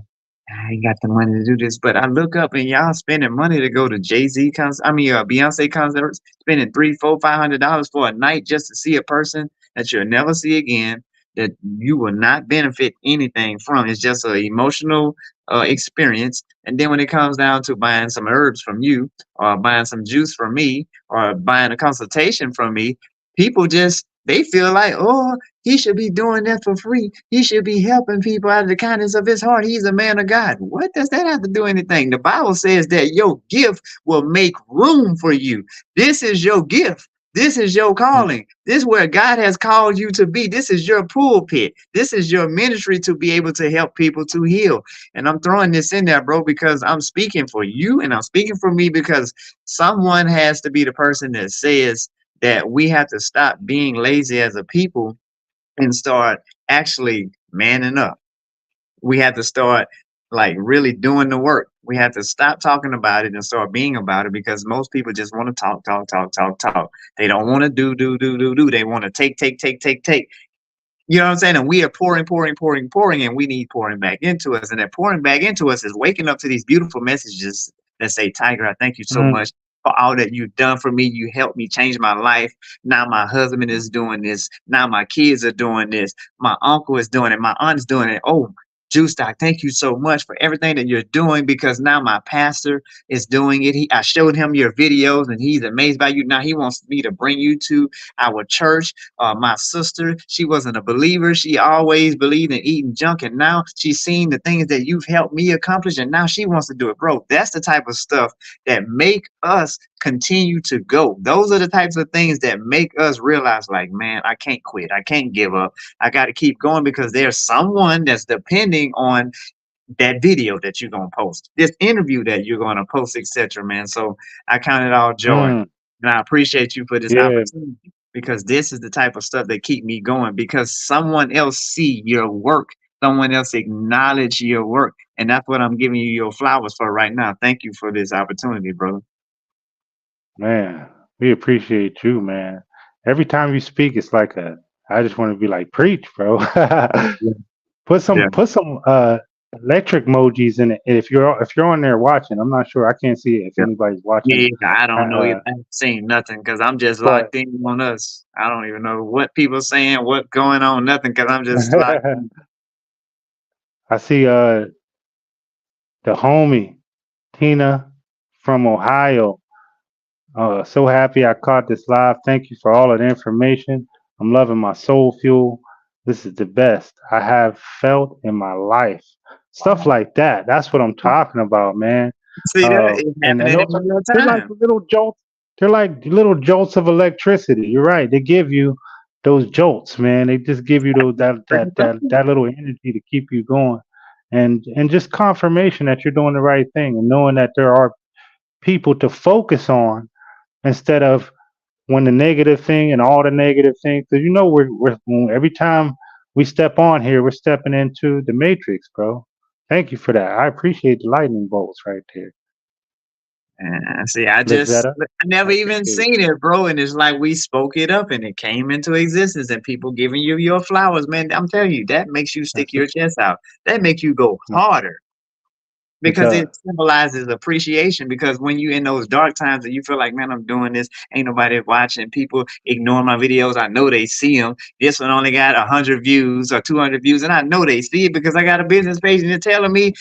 I ain't got the money to do this, but I look up and y'all spending money to go to Jay-Z concert. I mean, Beyonce concerts, spending three, four, $500 for a night just to see a person that you'll never see again, that you will not benefit anything from. It's just an emotional experience. And then when it comes down to buying some herbs from you, or buying some juice from me, or buying a consultation from me, people just they feel like, oh, he should be doing that for free. He should be helping people out of the kindness of his heart. He's a man of God. What does that have to do anything? The Bible says that your gift will make room for you. This is your gift. This is your mm, calling. This is where God has called you to be. This is your pulpit. This is your ministry to be able to help people to heal. And I'm throwing this in there, bro, because I'm speaking for you and I'm speaking for me because someone has to be the person that says that we have to stop being lazy as a people and start actually manning up. We have to start like really doing the work. We have to stop talking about it and start being about it because most people just want to talk, talk, talk, talk, talk. They don't want to do. They want to take, take, take, take, take. You know what I'm saying? And we are pouring, pouring, pouring, pouring, and we need pouring back into us. And that pouring back into us is waking up to these beautiful messages that say, Tiger, I thank you so mm, much for all that you've done for me. You helped me change my life. Now my husband is doing this. Now my kids are doing this. My uncle is doing it. My aunt is doing it. Oh, Juice Doc, thank you so much for everything that you're doing because now my pastor is doing it. I showed him your videos and he's amazed by you. Now he wants me to bring you to our church. My sister, she wasn't a believer. She always believed in eating junk, and now she's seen the things that you've helped me accomplish, and now she wants to do it, bro. That's the type of stuff that make us continue to go. Those are the types of things that make us realize, like, man, I can't quit. I can't give up. I got to keep going because there's someone that's depending on that video that you're gonna post, this interview that you're gonna post, etc. Man, so I count it all joy, mm. and I appreciate you for this Yeah, opportunity because this is the type of stuff that keep me going. Because someone else see your work, someone else acknowledge your work, and that's what I'm giving you your flowers for right now. Thank you for this opportunity, brother. man. We appreciate you, man. Every time you speak, it's like a. I just want to be like, preach, bro. Yeah, yeah, Put some electric emojis in it. If you're on there watching, I'm not sure. I can't see it if yeah. anybody's watching. Yeah, I Uh, don't know uh, either. I haven't seen nothing because I'm just but locked in on us. I don't even know what people saying, what going on, nothing because I'm just locked in. I see the homie Tina from Ohio. So happy I caught this live. Thank you for all of the information. I'm loving my soul fuel. This is the best I have felt in my life. Stuff like that. That's what I'm talking about, man. See that? It's And happening those in are real they're like time. little jolts. They're like little jolts of electricity. You're right. They give you those jolts, man. They just give you those that little energy to keep you going, and just confirmation that you're doing the right thing, and knowing that there are people to focus on instead of when the negative thing and all the negative things. Because every time we step on here, we're stepping into the matrix, bro. Thank you for that. I appreciate the lightning bolts right there. And see, I just Lizetta, I never I even appreciate it. seen it, bro. And it's like we spoke it up and it came into existence and people giving you your flowers, man. I'm telling you, that makes you stick That's your chest out. That makes you go a, harder. It because it does. symbolizes appreciation. Because when you in those dark times and you feel like, man, I'm doing this, ain't nobody watching, people ignore my videos. I know they see them. This one only got 100 views or 200 views, and I know they see it because I got a business page and they're telling me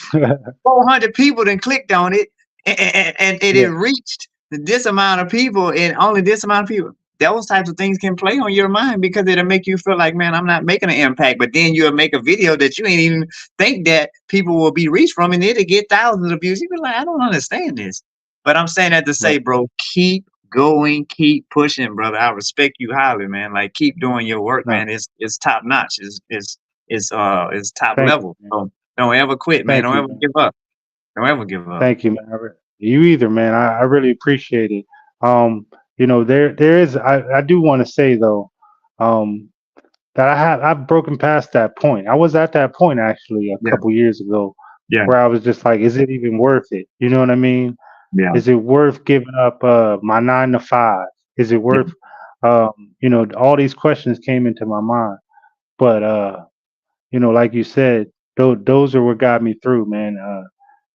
400 people then clicked on it, and it Yeah. reached this amount of people, and only this amount of people. Those types of things can play on your mind because it'll make you feel like, man, I'm not making an impact. But then you'll make a video that you ain't even think that people will be reached from, and it'll get thousands of views. You be like, I don't understand this. But I'm saying that to say, Right. bro, keep going, keep pushing, brother. I respect you highly, man. Like, keep doing your work, No. man. It's top notch. It's top Thank you, level. man. So don't ever quit, man. Thank Don't you, ever man. give up. Don't ever give up. Thank you, man. You either, man. I really appreciate it. Um, there is. I do want to say though, um, that I've broken past that point. I was at that point actually a Yeah, couple years ago, yeah, where I was just like, is it even worth it? You know what I mean? yeah, Is it worth giving up my 9 to 5? Is it yeah. worth, all these questions came into my mind. But like you said, those are what got me through, man.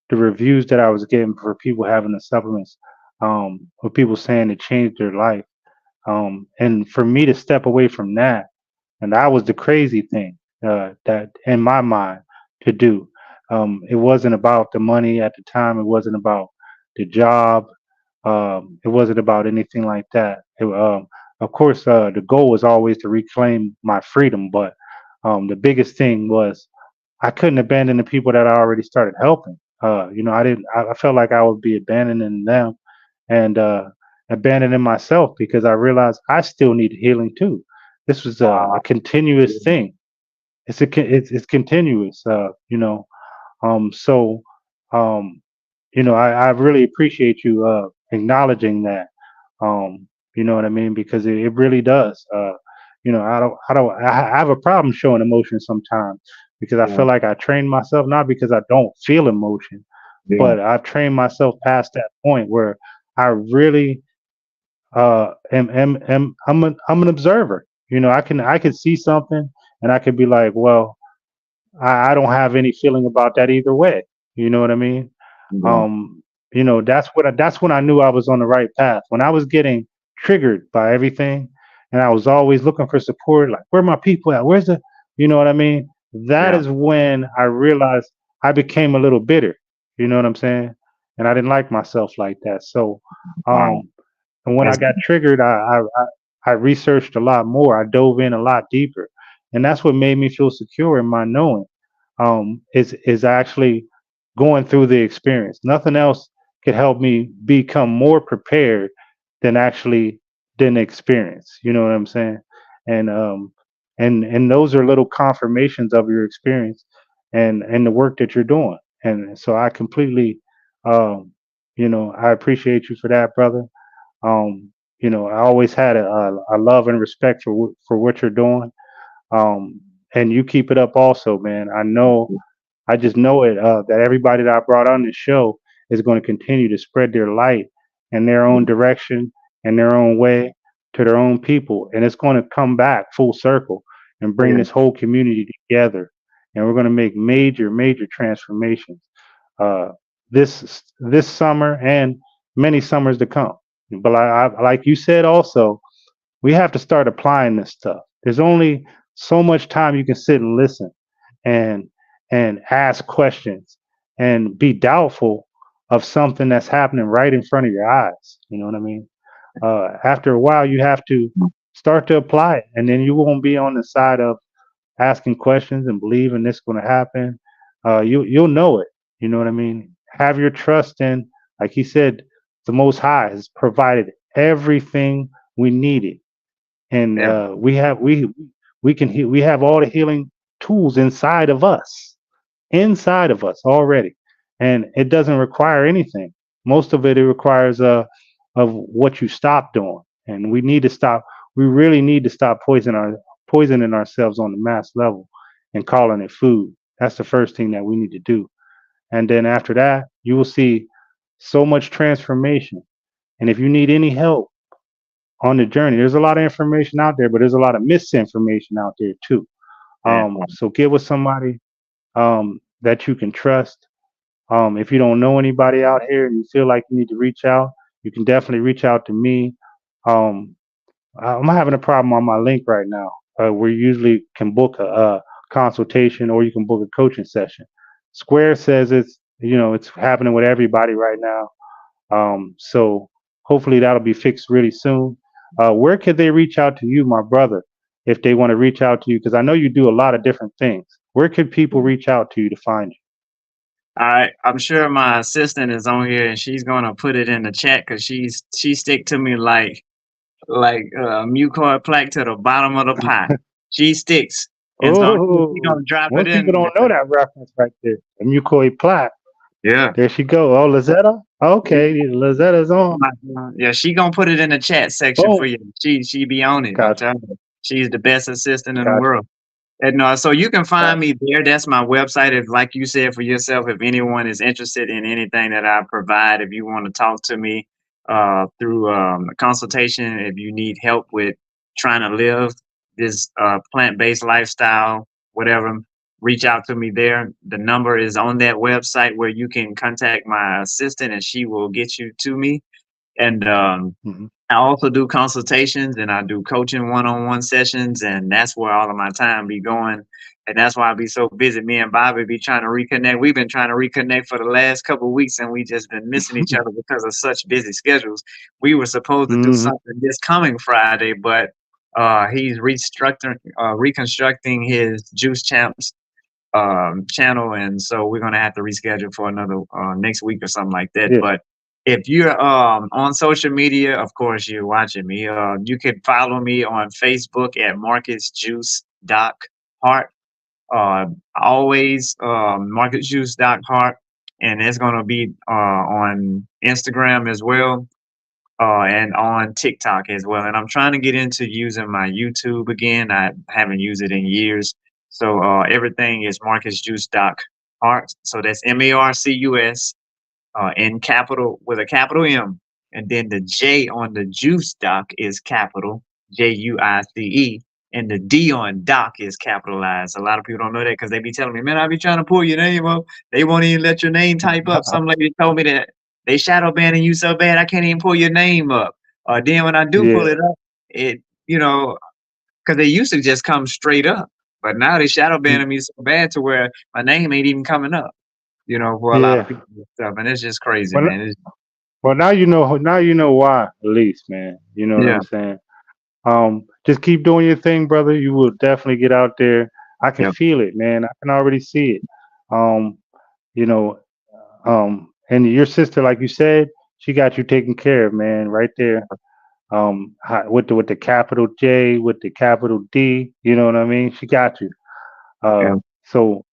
The reviews that I was getting for people having the supplements, or people saying it changed their life. And for me to step away from that, and that was the crazy thing, that in my mind to do. It wasn't about the money at the time. It wasn't about the job. It wasn't about anything like that. Of course, the goal was always to reclaim my freedom, but the biggest thing was I couldn't abandon the people that I already started helping. I didn't. I felt like I would be abandoning them and abandoning myself because I realized I still need healing too. This was a Wow. continuous thing. It's continuous. So um, I really appreciate you acknowledging that. You know what I mean? Because it really does. I have a problem showing emotion sometimes because I Yeah, feel like I train myself, not because I don't feel emotion, yeah, but I've trained myself past that point where I really I'm an observer. I can see something and I could be like, well, I don't have any feeling about that either way. You know what I mean? yeah, um that's when I knew I was on the right path. When I was getting triggered by everything and I was always looking for support, like, where are my people at, where's the, you know what I mean, that yeah, is when I realized I became a little bitter. You know what I'm saying? And I didn't like myself like that. So wow. um and when I That's got triggered, I researched a lot more. I dove in a lot deeper, and that's what made me feel secure in my knowing. Is actually going through the experience. Nothing else could help me become more prepared than actually than the experience. You know what I'm saying? And and those are little confirmations of your experience and the work that you're doing. And so I completely, um, I appreciate you for that, brother. I always had a love and respect for what you're doing. And you keep it up also, man. I just know it, that everybody that I brought on this show is going to continue to spread their light in their own direction, in their own way, to their own people. And it's going to come back full circle and bring yeah, this whole community together. And we're going to make major, major transformations uh, this summer and many summers to come. But like you said, also, we have to start applying this stuff. There's only so much time you can sit and listen and ask questions and be doubtful of something that's happening right in front of your eyes. You know what I mean? After a while, you have to start to apply it, and then you won't be on the side of asking questions and believing this going to happen. You'll know it. You know what I mean? Have your trust in, like he said, the Most High has provided everything we needed, and yeah, we have all the healing tools inside of us already, and it doesn't require anything. Most of it requires of what you stop doing, and we need to stop. We really need to stop poisoning ourselves on the mass level and calling it food. That's the first thing that we need to do, and then after that, you will see so much transformation. And if you need any help on the journey, there's a lot of information out there, but there's a lot of misinformation out there too. yeah. So get with somebody that you can trust, If you don't know anybody out here and you feel like you need to reach out, you can definitely reach out to me. Um, I'm having a problem on my link right now. Where you usually can book a consultation or you can book a coaching session. Square says it's happening with everybody right now. So hopefully that'll be fixed really soon. Where could they reach out to you, my brother, if they want to reach out to you? Because I know you do a lot of different things. Where could people reach out to you to find I'm sure my assistant is on here and she's gonna put it in the chat because she stick to me like mucoid plaque to the bottom of the pie. you? She sticks, and so she Oh, gonna drop it most people in. don't know that reference right there. The mucoid plaque. Yeah. There she go. Oh, Lazetta. Okay, Lazetta's on. Yeah, she gonna put it in the chat section for Boom. you. She be on it. I'm Got telling you, she's the best assistant you. in the Got world. And so you can you. find me there. That's my website. If, like you said for yourself, if anyone is interested in anything that I provide, if you want to talk to me through a consultation, if you need help with trying to live this plant-based lifestyle, whatever, reach out to me there. The number is on that website where you can contact my assistant, and she will get you to me. And Hmm. I also do consultations and I do coaching one-on-one sessions, and that's where all of my time be going. And that's why I be so busy. Me and Bobby be trying to reconnect. We've been trying to reconnect for the last couple of weeks, and we just been missing each other because of such busy schedules. We were supposed to do Hmm. something this coming Friday, but he's reconstructing his Juice Champs channel, and so we're gonna have to reschedule for another next week or something like that. Yeah. But if you're on social media, of course you're watching me. You can follow me on Facebook at Marcus Juice Doc Hart. Always Marcus Juice Doc Hart, and it's gonna be on Instagram as well and on TikTok as well. And I'm trying to get into using my YouTube again. I haven't used it in years. So everything is Marcus Juice Doc Hart. So that's Marcus in capital with a capital M. And then the J on the Juice Doc is capital Juice. And the D on Doc is capitalized. A lot of people don't know that because they be telling me, man, I be trying to pull your name up. They won't even let your name type up. Some lady told me that they shadow banning you so bad I can't even pull your name up. Then when I do pull Yeah. it up, it because they used to just come straight up, but now they shadow banning me so bad to where my name ain't even coming up. For a lot of Yeah. people and stuff, and it's just crazy, Well, man. well, now you know. Now you know why. At least, man. You know what Yeah, I'm saying. Just keep doing your thing, brother. You will definitely get out there. I can yeah, feel it, man. I can already see it. Um, you know, and your sister, like you said, she got you taken care of, man, right there. With the capital J, with the capital D, you know what I mean? She got you. yeah, So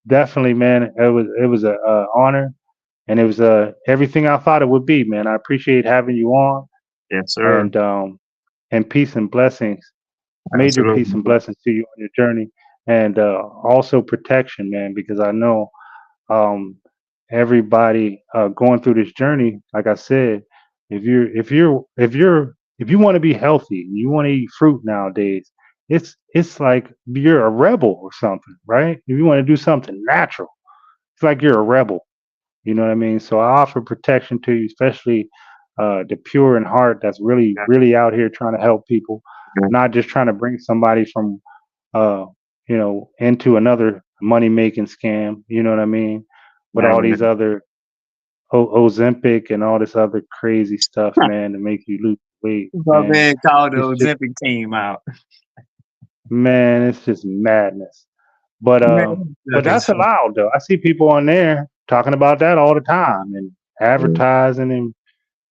definitely, man, it was a honor, and it was everything I thought it would be, man. I appreciate having you on, yes, sir. and peace and blessings, major peace and Absolutely. blessings to you on your journey, and also protection, man, because I know um, everybody going through this journey, like I said, if you want to be healthy, you want to eat fruit nowadays. It's like you're a rebel or something, right? If you want to do something natural, it's like you're a rebel. You know what I mean? So I offer protection to you, especially the pure in heart that's really, Yeah, really out here trying to help people, yeah, not just trying to bring somebody from, uh, into another money making scam. You know what I mean? With all man. these other Ozempic and all this other crazy stuff, man, to make you lose weight, My man. man called the It's just, Ozempic team out. man, it's just madness. But Man, but that is that's allowed though. I see people on there talking about that all the time and advertising, and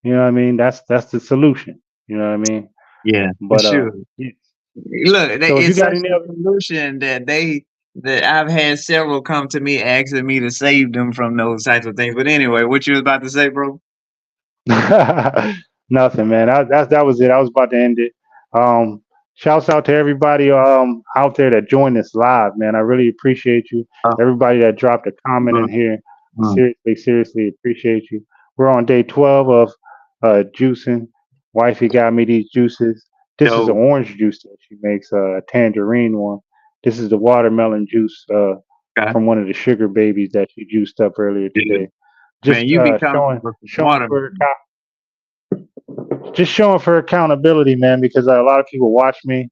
you know what I mean. That's the solution. You know what I mean. yeah, for But sure. yeah. Look, So if you it's got such any a other, solution that I've had several come to me asking me to save them from those types of things. But anyway, what you was about to say, bro? nothing, man. That was it. I was about to end it. Um, Shouts out to everybody out there that joined us live, man. I really appreciate you. Uh, Everybody that dropped a comment mm, in here, I mm. seriously appreciate you. We're on day 12 of juicing. Wifey got me these juices. This is an Dope. orange juice that she makes, a tangerine one. This is the watermelon juice Okay. from one of the sugar babies that she juiced up earlier Yeah. today. Man, just you be coming showing with some showing for watermelon. just showing for accountability, man, because a lot of people watch me.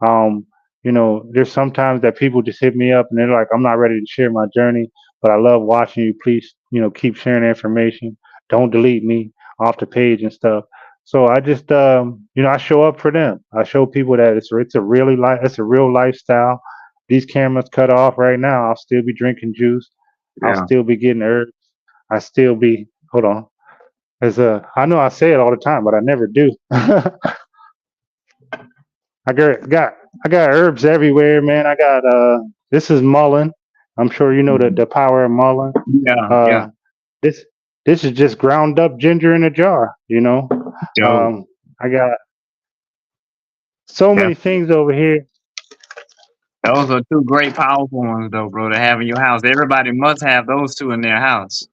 Um, there's sometimes that people just hit me up and they're like, I'm not ready to share my journey, but I love watching you. Please, keep sharing information. Don't delete me off the page and stuff. So I just, I show up for them. I show people that it's a real lifestyle. These cameras cut off right now. I'll still be drinking juice. I'll Yeah. still be getting herbs. I still be, hold on. As I know I say it all the time, but I never do. I got herbs everywhere, man. I got this is mullein. I'm sure you know the power of mullein. Yeah, yeah. Uh, this this is just ground up ginger in a jar. Dope. Um, I got so Yeah. many things over here. Those are two great, powerful ones, though, bro, to have in your house. Everybody must have those two in their house.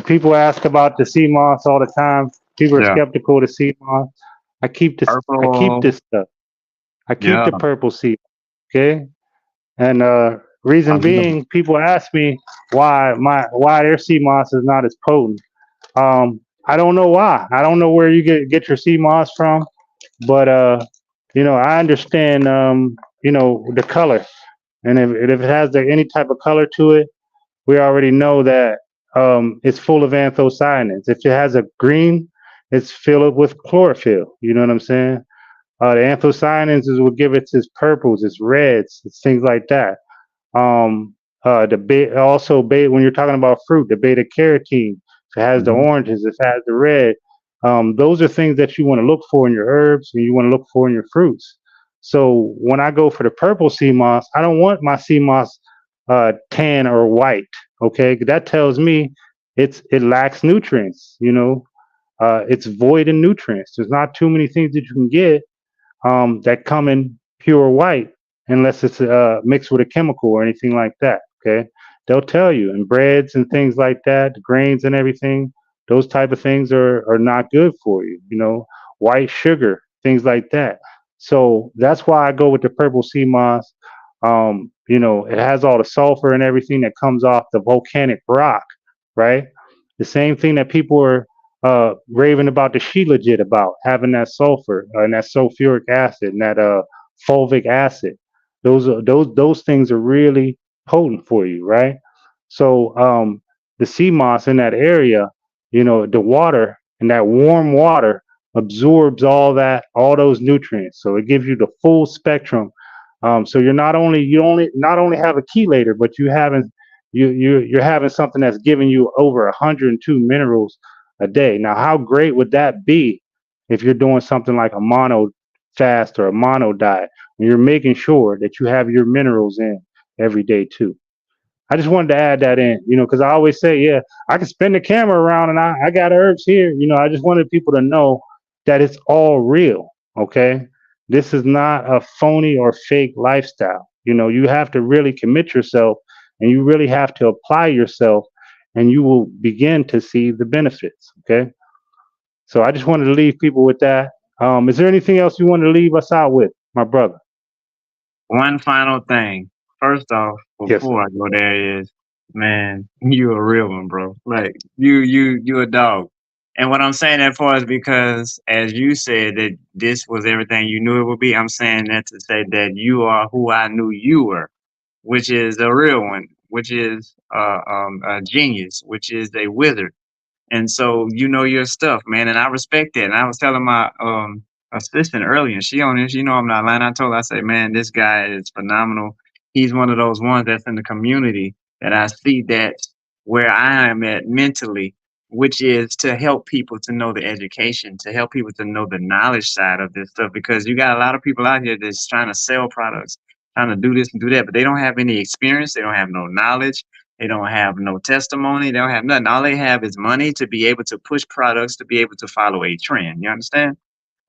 People ask about the sea moss all the time. People are Yeah. skeptical of the sea moss. I keep Purple. this stuff. I keep Yeah. the purple sea. Okay. And I reason love being, people ask me why their sea moss is not as potent. I don't know why. I don't know where you get your sea moss from, but I understand the color, and if it has any type of color to it, we already know that it's full of anthocyanins. If it has a green, it's filled with chlorophyll. You know what I'm saying? The anthocyanins is what give it its purples, its reds, it's things like that. Also beta when you're talking about fruit, the beta carotene. If it has the hmm oranges, if it has the red. Those are things that you want to look for in your herbs and you want to look for in your fruits. So when I go for the purple sea moss, I don't want my sea moss tan or white. Okay, that tells me it lacks nutrients. It's void in nutrients. There's not too many things that you can get that come in pure white unless it's mixed with a chemical or anything like that. Okay, they'll tell you in breads and things like that, the grains and everything. Those type of things are not good for you. White sugar, things like that. So that's why I go with the purple sea moss. It has all the sulfur and everything that comes off the volcanic rock, right? The same thing that people are raving about the Shilajit about having that sulfur and that sulfuric acid and that fulvic acid. Those things are really potent for you, right? So the sea moss in that area, the water and that warm water absorbs all those nutrients. So it gives you the full spectrum. So you not only have a chelator, but you're having something that's giving you over 102 minerals a day. Now, how great would that be if you're doing something like a mono fast or a mono diet, and you're making sure that you have your minerals in every day too? I just wanted to add that in, because I always say, yeah, I can spin the camera around and I got herbs here. I just wanted people to know that it's all real. Okay. This is not a phony or fake lifestyle. You have to really commit yourself and you really have to apply yourself and you will begin to see the benefits. Okay. So I just wanted to leave people with that. Is there anything else you want to leave us out with, my brother? one final thing. First off, Yes, sir. before I go there is, man, you a real one, bro. Like you a dog. And what I'm saying that for is because, as you said, that this was everything you knew it would be. I'm saying that to say that you are who I knew you were, which is a real one, which is a genius, which is a wizard. And so you know your stuff, man, and I respect that. And I was telling my assistant earlier, and she on this, I'm not lying. I told her, I say, man, this guy is phenomenal. He's one of those ones that's in the community that I see that where I am at mentally, which is to help people to know the education, to help people to know the knowledge side of this stuff. Because you got a lot of people out here that's trying to sell products, trying to do this and do that, but they don't have any experience, they don't have no knowledge, they don't have no testimony. They don't have nothing. All they have is money to be able to push products to be able to follow a trend. You understand?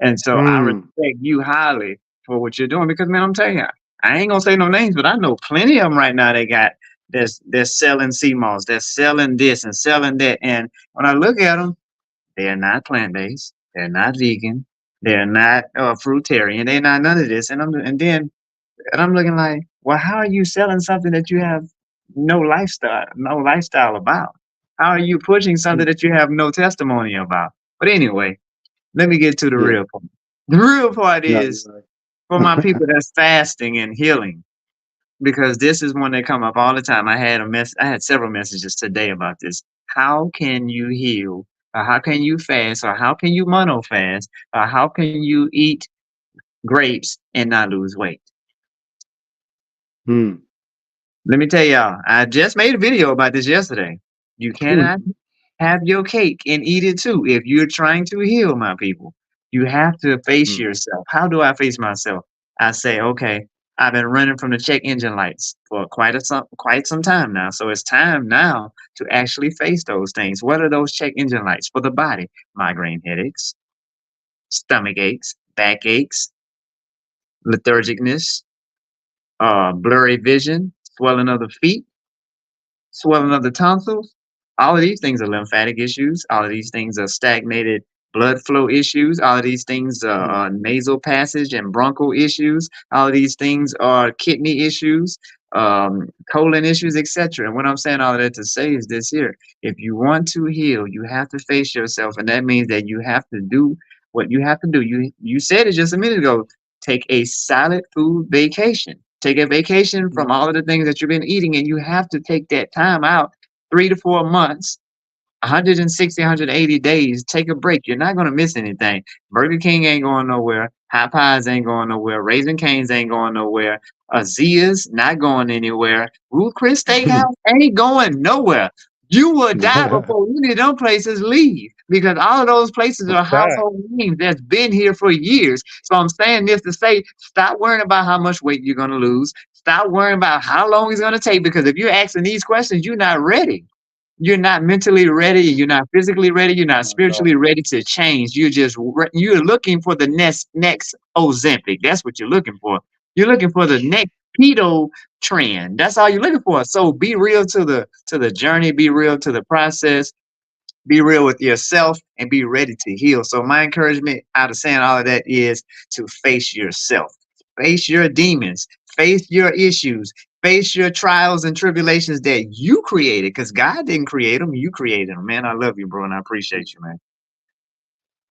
And so I Mm, respect you highly for what you're doing because, man, I'm telling you, I ain't gonna say no names, but I know plenty of them right now. They got they're selling CMOS, they're selling this and selling that. And when I look at them, they're not plant based, they're not vegan, they're not fruitarian, they're not none of this. And I'm looking like, well, how are you selling something that you have no lifestyle about? How are you pushing something that you have no testimony about? But anyway, let me get to the Yeah. real part. The real part No, is you're for my right. people that's fasting and healing, because this is one that come up all the time. I had several messages today about this. How can you heal? Or how can you fast? Or how can you mono fast? Or how can you eat grapes and not lose weight? Mm. Let me tell y'all, I just made a video about this yesterday. You cannot have your cake and eat it too. If you're trying to heal, my people, you have to face Mm. yourself. How do I face myself? I say, okay, I've been running from the check engine lights for quite some time now. So it's time now to actually face those things. What are those check engine lights for the body? Migraine headaches, stomach aches, back aches, lethargicness, blurry vision, swelling of the feet, swelling of the tonsils. All of these things are lymphatic issues. All of these things are stagnated blood flow issues. All of these things Mm. are nasal passage and bronchial issues. All of these things are kidney issues, colon issues, etc. And what I'm saying all of that to say is this here. If you want to heal, you have to face yourself. And that means that you have to do what you have to do. You said it just a minute ago. Take a solid food vacation. Take a vacation from Mm. all of the things that you've been eating, and you have to take that time out 3 to 4 months, 160, 180 days. Take a break. You're not going to miss anything. Burger King ain't going nowhere. Hot Pies ain't going nowhere. Raising Cane's ain't going nowhere. Azia's not going anywhere. Ruth Chris Steakhouse ain't going nowhere. You will die before any of them places leave because all of those places are Fact. household names that's been here for years. So I'm saying this to say, stop worrying about how much weight you're going to lose. Stop worrying about how long it's going to take because if you're asking these questions, you're not ready. You're not mentally ready. You're not physically ready. You're not Not at spiritually all. ready to change. You're looking for the next Ozempic. That's what you're looking for. You're looking for the next keto trend. That's all you're looking for. So be real to the journey. Be real to the process. Be real with yourself and be ready to heal. So my encouragement out of saying all of that is to face yourself, face your demons, face your issues, face your trials and tribulations that you created because God didn't create them. You created them. Man, I love you, bro, and I appreciate you, man.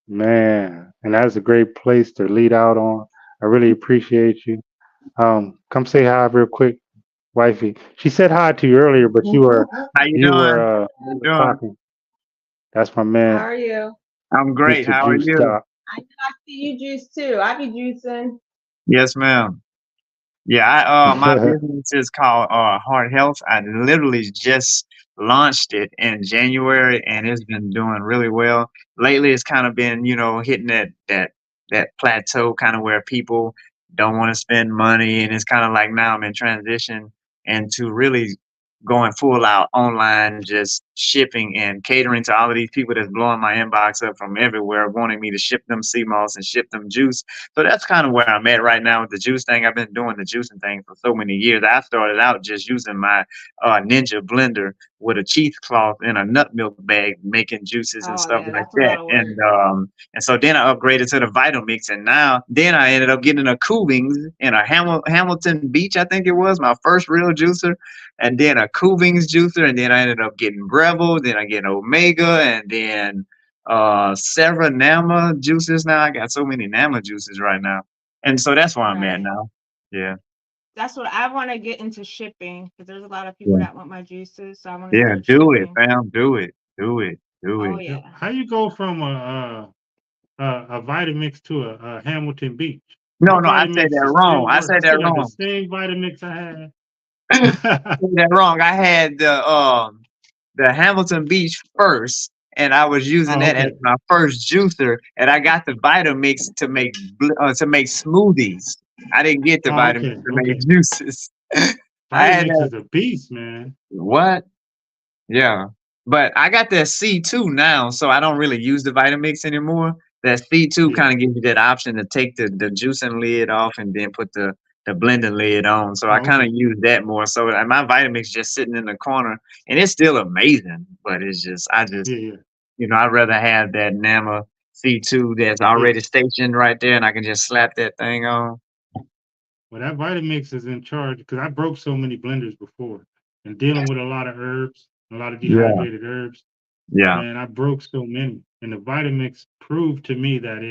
Man, and that's a great place to lead out on. I really appreciate you. Come say hi real quick, wifey. She said hi to you earlier, but How you you doing? were How you doing? talking. That's my How man, are you? I'm great. Mr. How are Juice you? Doc. I see you juice too. I be juicing. Yes, ma'am. Yeah, my business is called Heart Health. I literally just launched it in January, and it's been doing really well. Lately, it's kind of been, hitting that plateau, kind of where people don't want to spend money, and it's kind of like now I'm in transition into really going full out online, just shipping and catering to all of these people that's blowing my inbox up from everywhere, wanting me to ship them sea moss and ship them juice. So that's kind of where I'm at right now with the juice thing. I've been doing the juicing thing for so many years. I started out just using my Ninja blender with a cheesecloth and a nut milk bag, making juices and Oh stuff yeah, like that's a that. lot of work. And so then I upgraded to the Vitamix, and now then I ended up getting a Kuvings and a Hamilton Beach, I think it was my first real juicer, and then a Kuvings juicer, and then I ended up getting Breville, then I get Omega, and then several Nama juices now. I got so many Nama juices right now. And so that's where I'm at Right. now. Yeah. That's what I want to get into shipping because there's a lot of people Yeah. that want my juices, so I want to Yeah. start Do it, shipping. fam. Do it. Do it. Do Oh it. Yep. yeah. How you go from a Vitamix to a Hamilton Beach? My No, no, I said Vitamix that is wrong. still I work. I said that still got the wrong. same Vitamix I I had. said that wrong. I had the Hamilton Beach first, and I was using Oh, that as okay. my first juicer, and I got the Vitamix to make smoothies. I didn't get the Oh, Vitamix okay. to make Okay. juices. I had Vitamix that. is a beast, man. What? Yeah. But I got that C2 now, so I don't really use the Vitamix anymore. That C2 Yeah. kind of gives you that option to take the juicing lid off and then put the blending lid on. So I Oh, kind of okay. use that more. So my Vitamix just sitting in the corner, and it's still amazing, but it's just Yeah, yeah. I'd rather have that Nama C2 that's Yeah. already stationed right there, and I can just slap that thing on. Well, that Vitamix is in charge because I broke so many blenders before and dealing with a lot of herbs. a lot of Yeah. dehydrated herbs. Yeah. Man, I broke so many, and the Vitamix proved to me that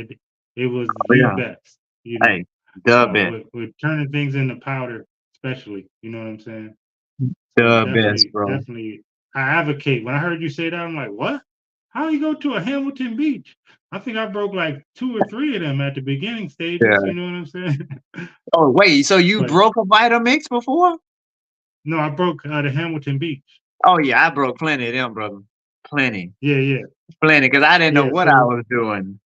it was Oh, the yeah. best. Hey, the best. With turning things into powder, especially. You know what I'm saying? So The best, bro. definitely, I advocate. When I heard you say that, I'm like, what? How you go to a Hamilton Beach? I think I broke like 2 or 3 of them at the beginning stages. Yeah. You know what I'm saying? Oh, wait. So you But broke a Vitamix before? no, I broke the Hamilton Beach. Oh, yeah. I broke plenty of them, brother. Plenty. Yeah, yeah, Plenty. Because I didn't know yeah. what I So was doing.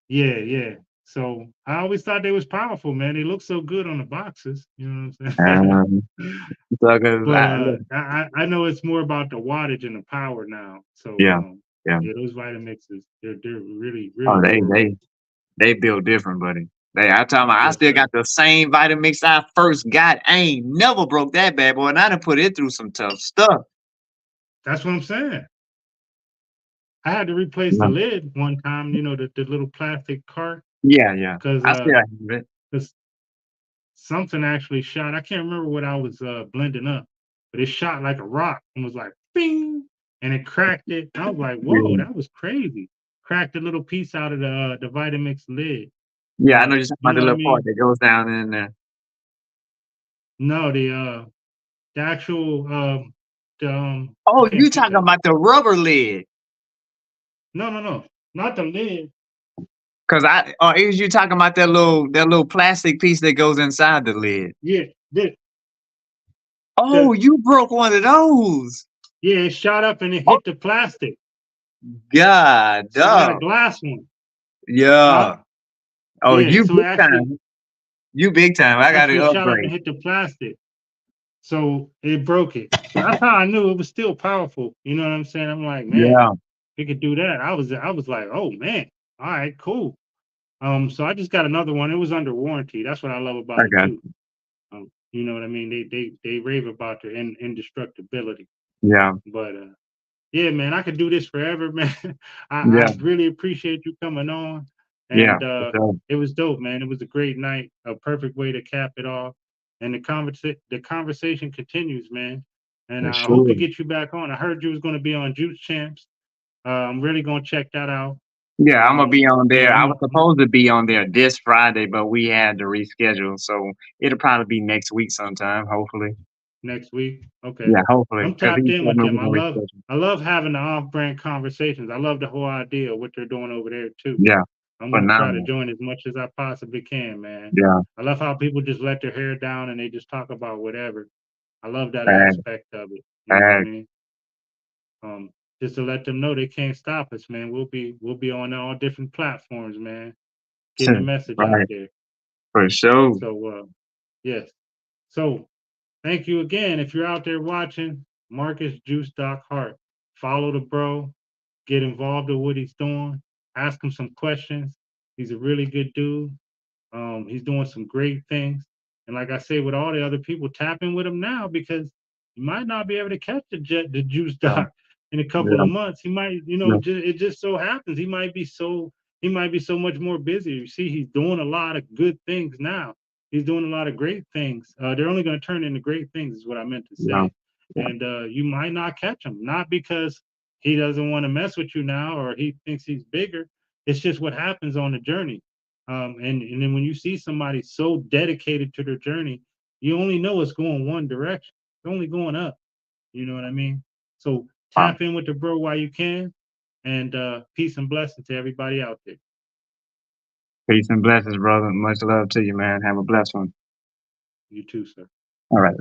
yeah, yeah. So I always thought they was powerful, man. They look so good on the boxes. You know what I'm saying? Um, so, 'cause But look, I know it's more about the wattage and the power now. So yeah. Yeah. yeah, those Vitamixes, they're really Oh, really durable. they built different, buddy. I tell my, I Yes, still sir. got the same Vitamix I first got. I ain't never broke that bad boy, and I done put it through some tough stuff. That's what I'm saying. I had to replace the Yeah, lid one time. You know, the little plastic cart yeah, yeah. because I still have it. something actually shot. I can't remember what I was blending up, but it shot like a rock and was like bing, and it cracked it. I was like, whoa, Yeah, that was crazy. Cracked a little piece out of the Vitamix lid. yeah. I know you're talking You about know the what I little part mean? that goes down in there. No, the actual I Oh, can't you think talking of it. about the rubber lid? No, no, no, not the lid. Cause or is you talking about that little plastic piece that goes inside the lid? Yeah, Oh, the you broke one of those. yeah, it shot up and it Oh, hit the plastic. God, So I got a dog. glass one. Huh? Yeah. Oh, Yeah. you So big time. You big time. I got to actually shot up and upgrade. hit the plastic. So it broke it. So that's how I knew it was still powerful. You know what I'm saying? I'm like, man, Yeah, it could do that. I was like, oh man, all right, cool. So I just got another one. It was under warranty. That's what I love I about it got too. You know what I mean? They rave about their indestructibility. you. Yeah, But yeah, man, I could do this forever, man. I yeah, really appreciate you coming on. yeah. And For sure. it was dope, man. It was a great night, a perfect way to cap it off. And the conversation continues, man. And For I hope sure. to get you back on. I heard you was going to be on Juice Champs. I'm really going to check that out. Yeah, I'm gonna be on there. Yeah, I was supposed to be on there this Friday, but we had to reschedule, so it'll probably be next week sometime. Hopefully. next week. Okay. Yeah, hopefully, I'm because tapped he in told with me them. we're gonna reschedule. I love having the off-brand conversations. I love the whole idea of what they're doing over there too. Yeah, I'm gonna try to phenomenal. join as much as I possibly can, man. Yeah, I love how people just let their hair down and they just talk about whatever. I love that bad, aspect of it. You know what I bad. mean? Um, just to let them know they can't stop us, man. We'll be on all different platforms, man, getting the message out Right, there. for sure. So yes. So thank you again. If you're out there watching, Marcus Juice Doc Hart, follow the bro, get involved with what he's doing, ask him some questions. He's a really good dude. He's doing some great things. And like I say, with all the other people, tap in with him now because you might not be able to catch the Juice Yeah, Doc in a couple yeah, of months. He might, yeah, it just so happens he might be so much more busy. You see, he's doing a lot of good things now. He's doing a lot of great things. They're only going to turn into great things, is what I meant to yeah, say. And you might not catch him, not because he doesn't want to mess with you now or he thinks he's bigger. It's just what happens on the journey. And then when you see somebody so dedicated to their journey, you only know it's going one direction. It's only going up. You know what I mean? So wow. tap in with the bro while you can. And peace and blessing to everybody out there. Peace and blessings, brother. Much love to you, man. Have a blessed one. You too, sir. All right.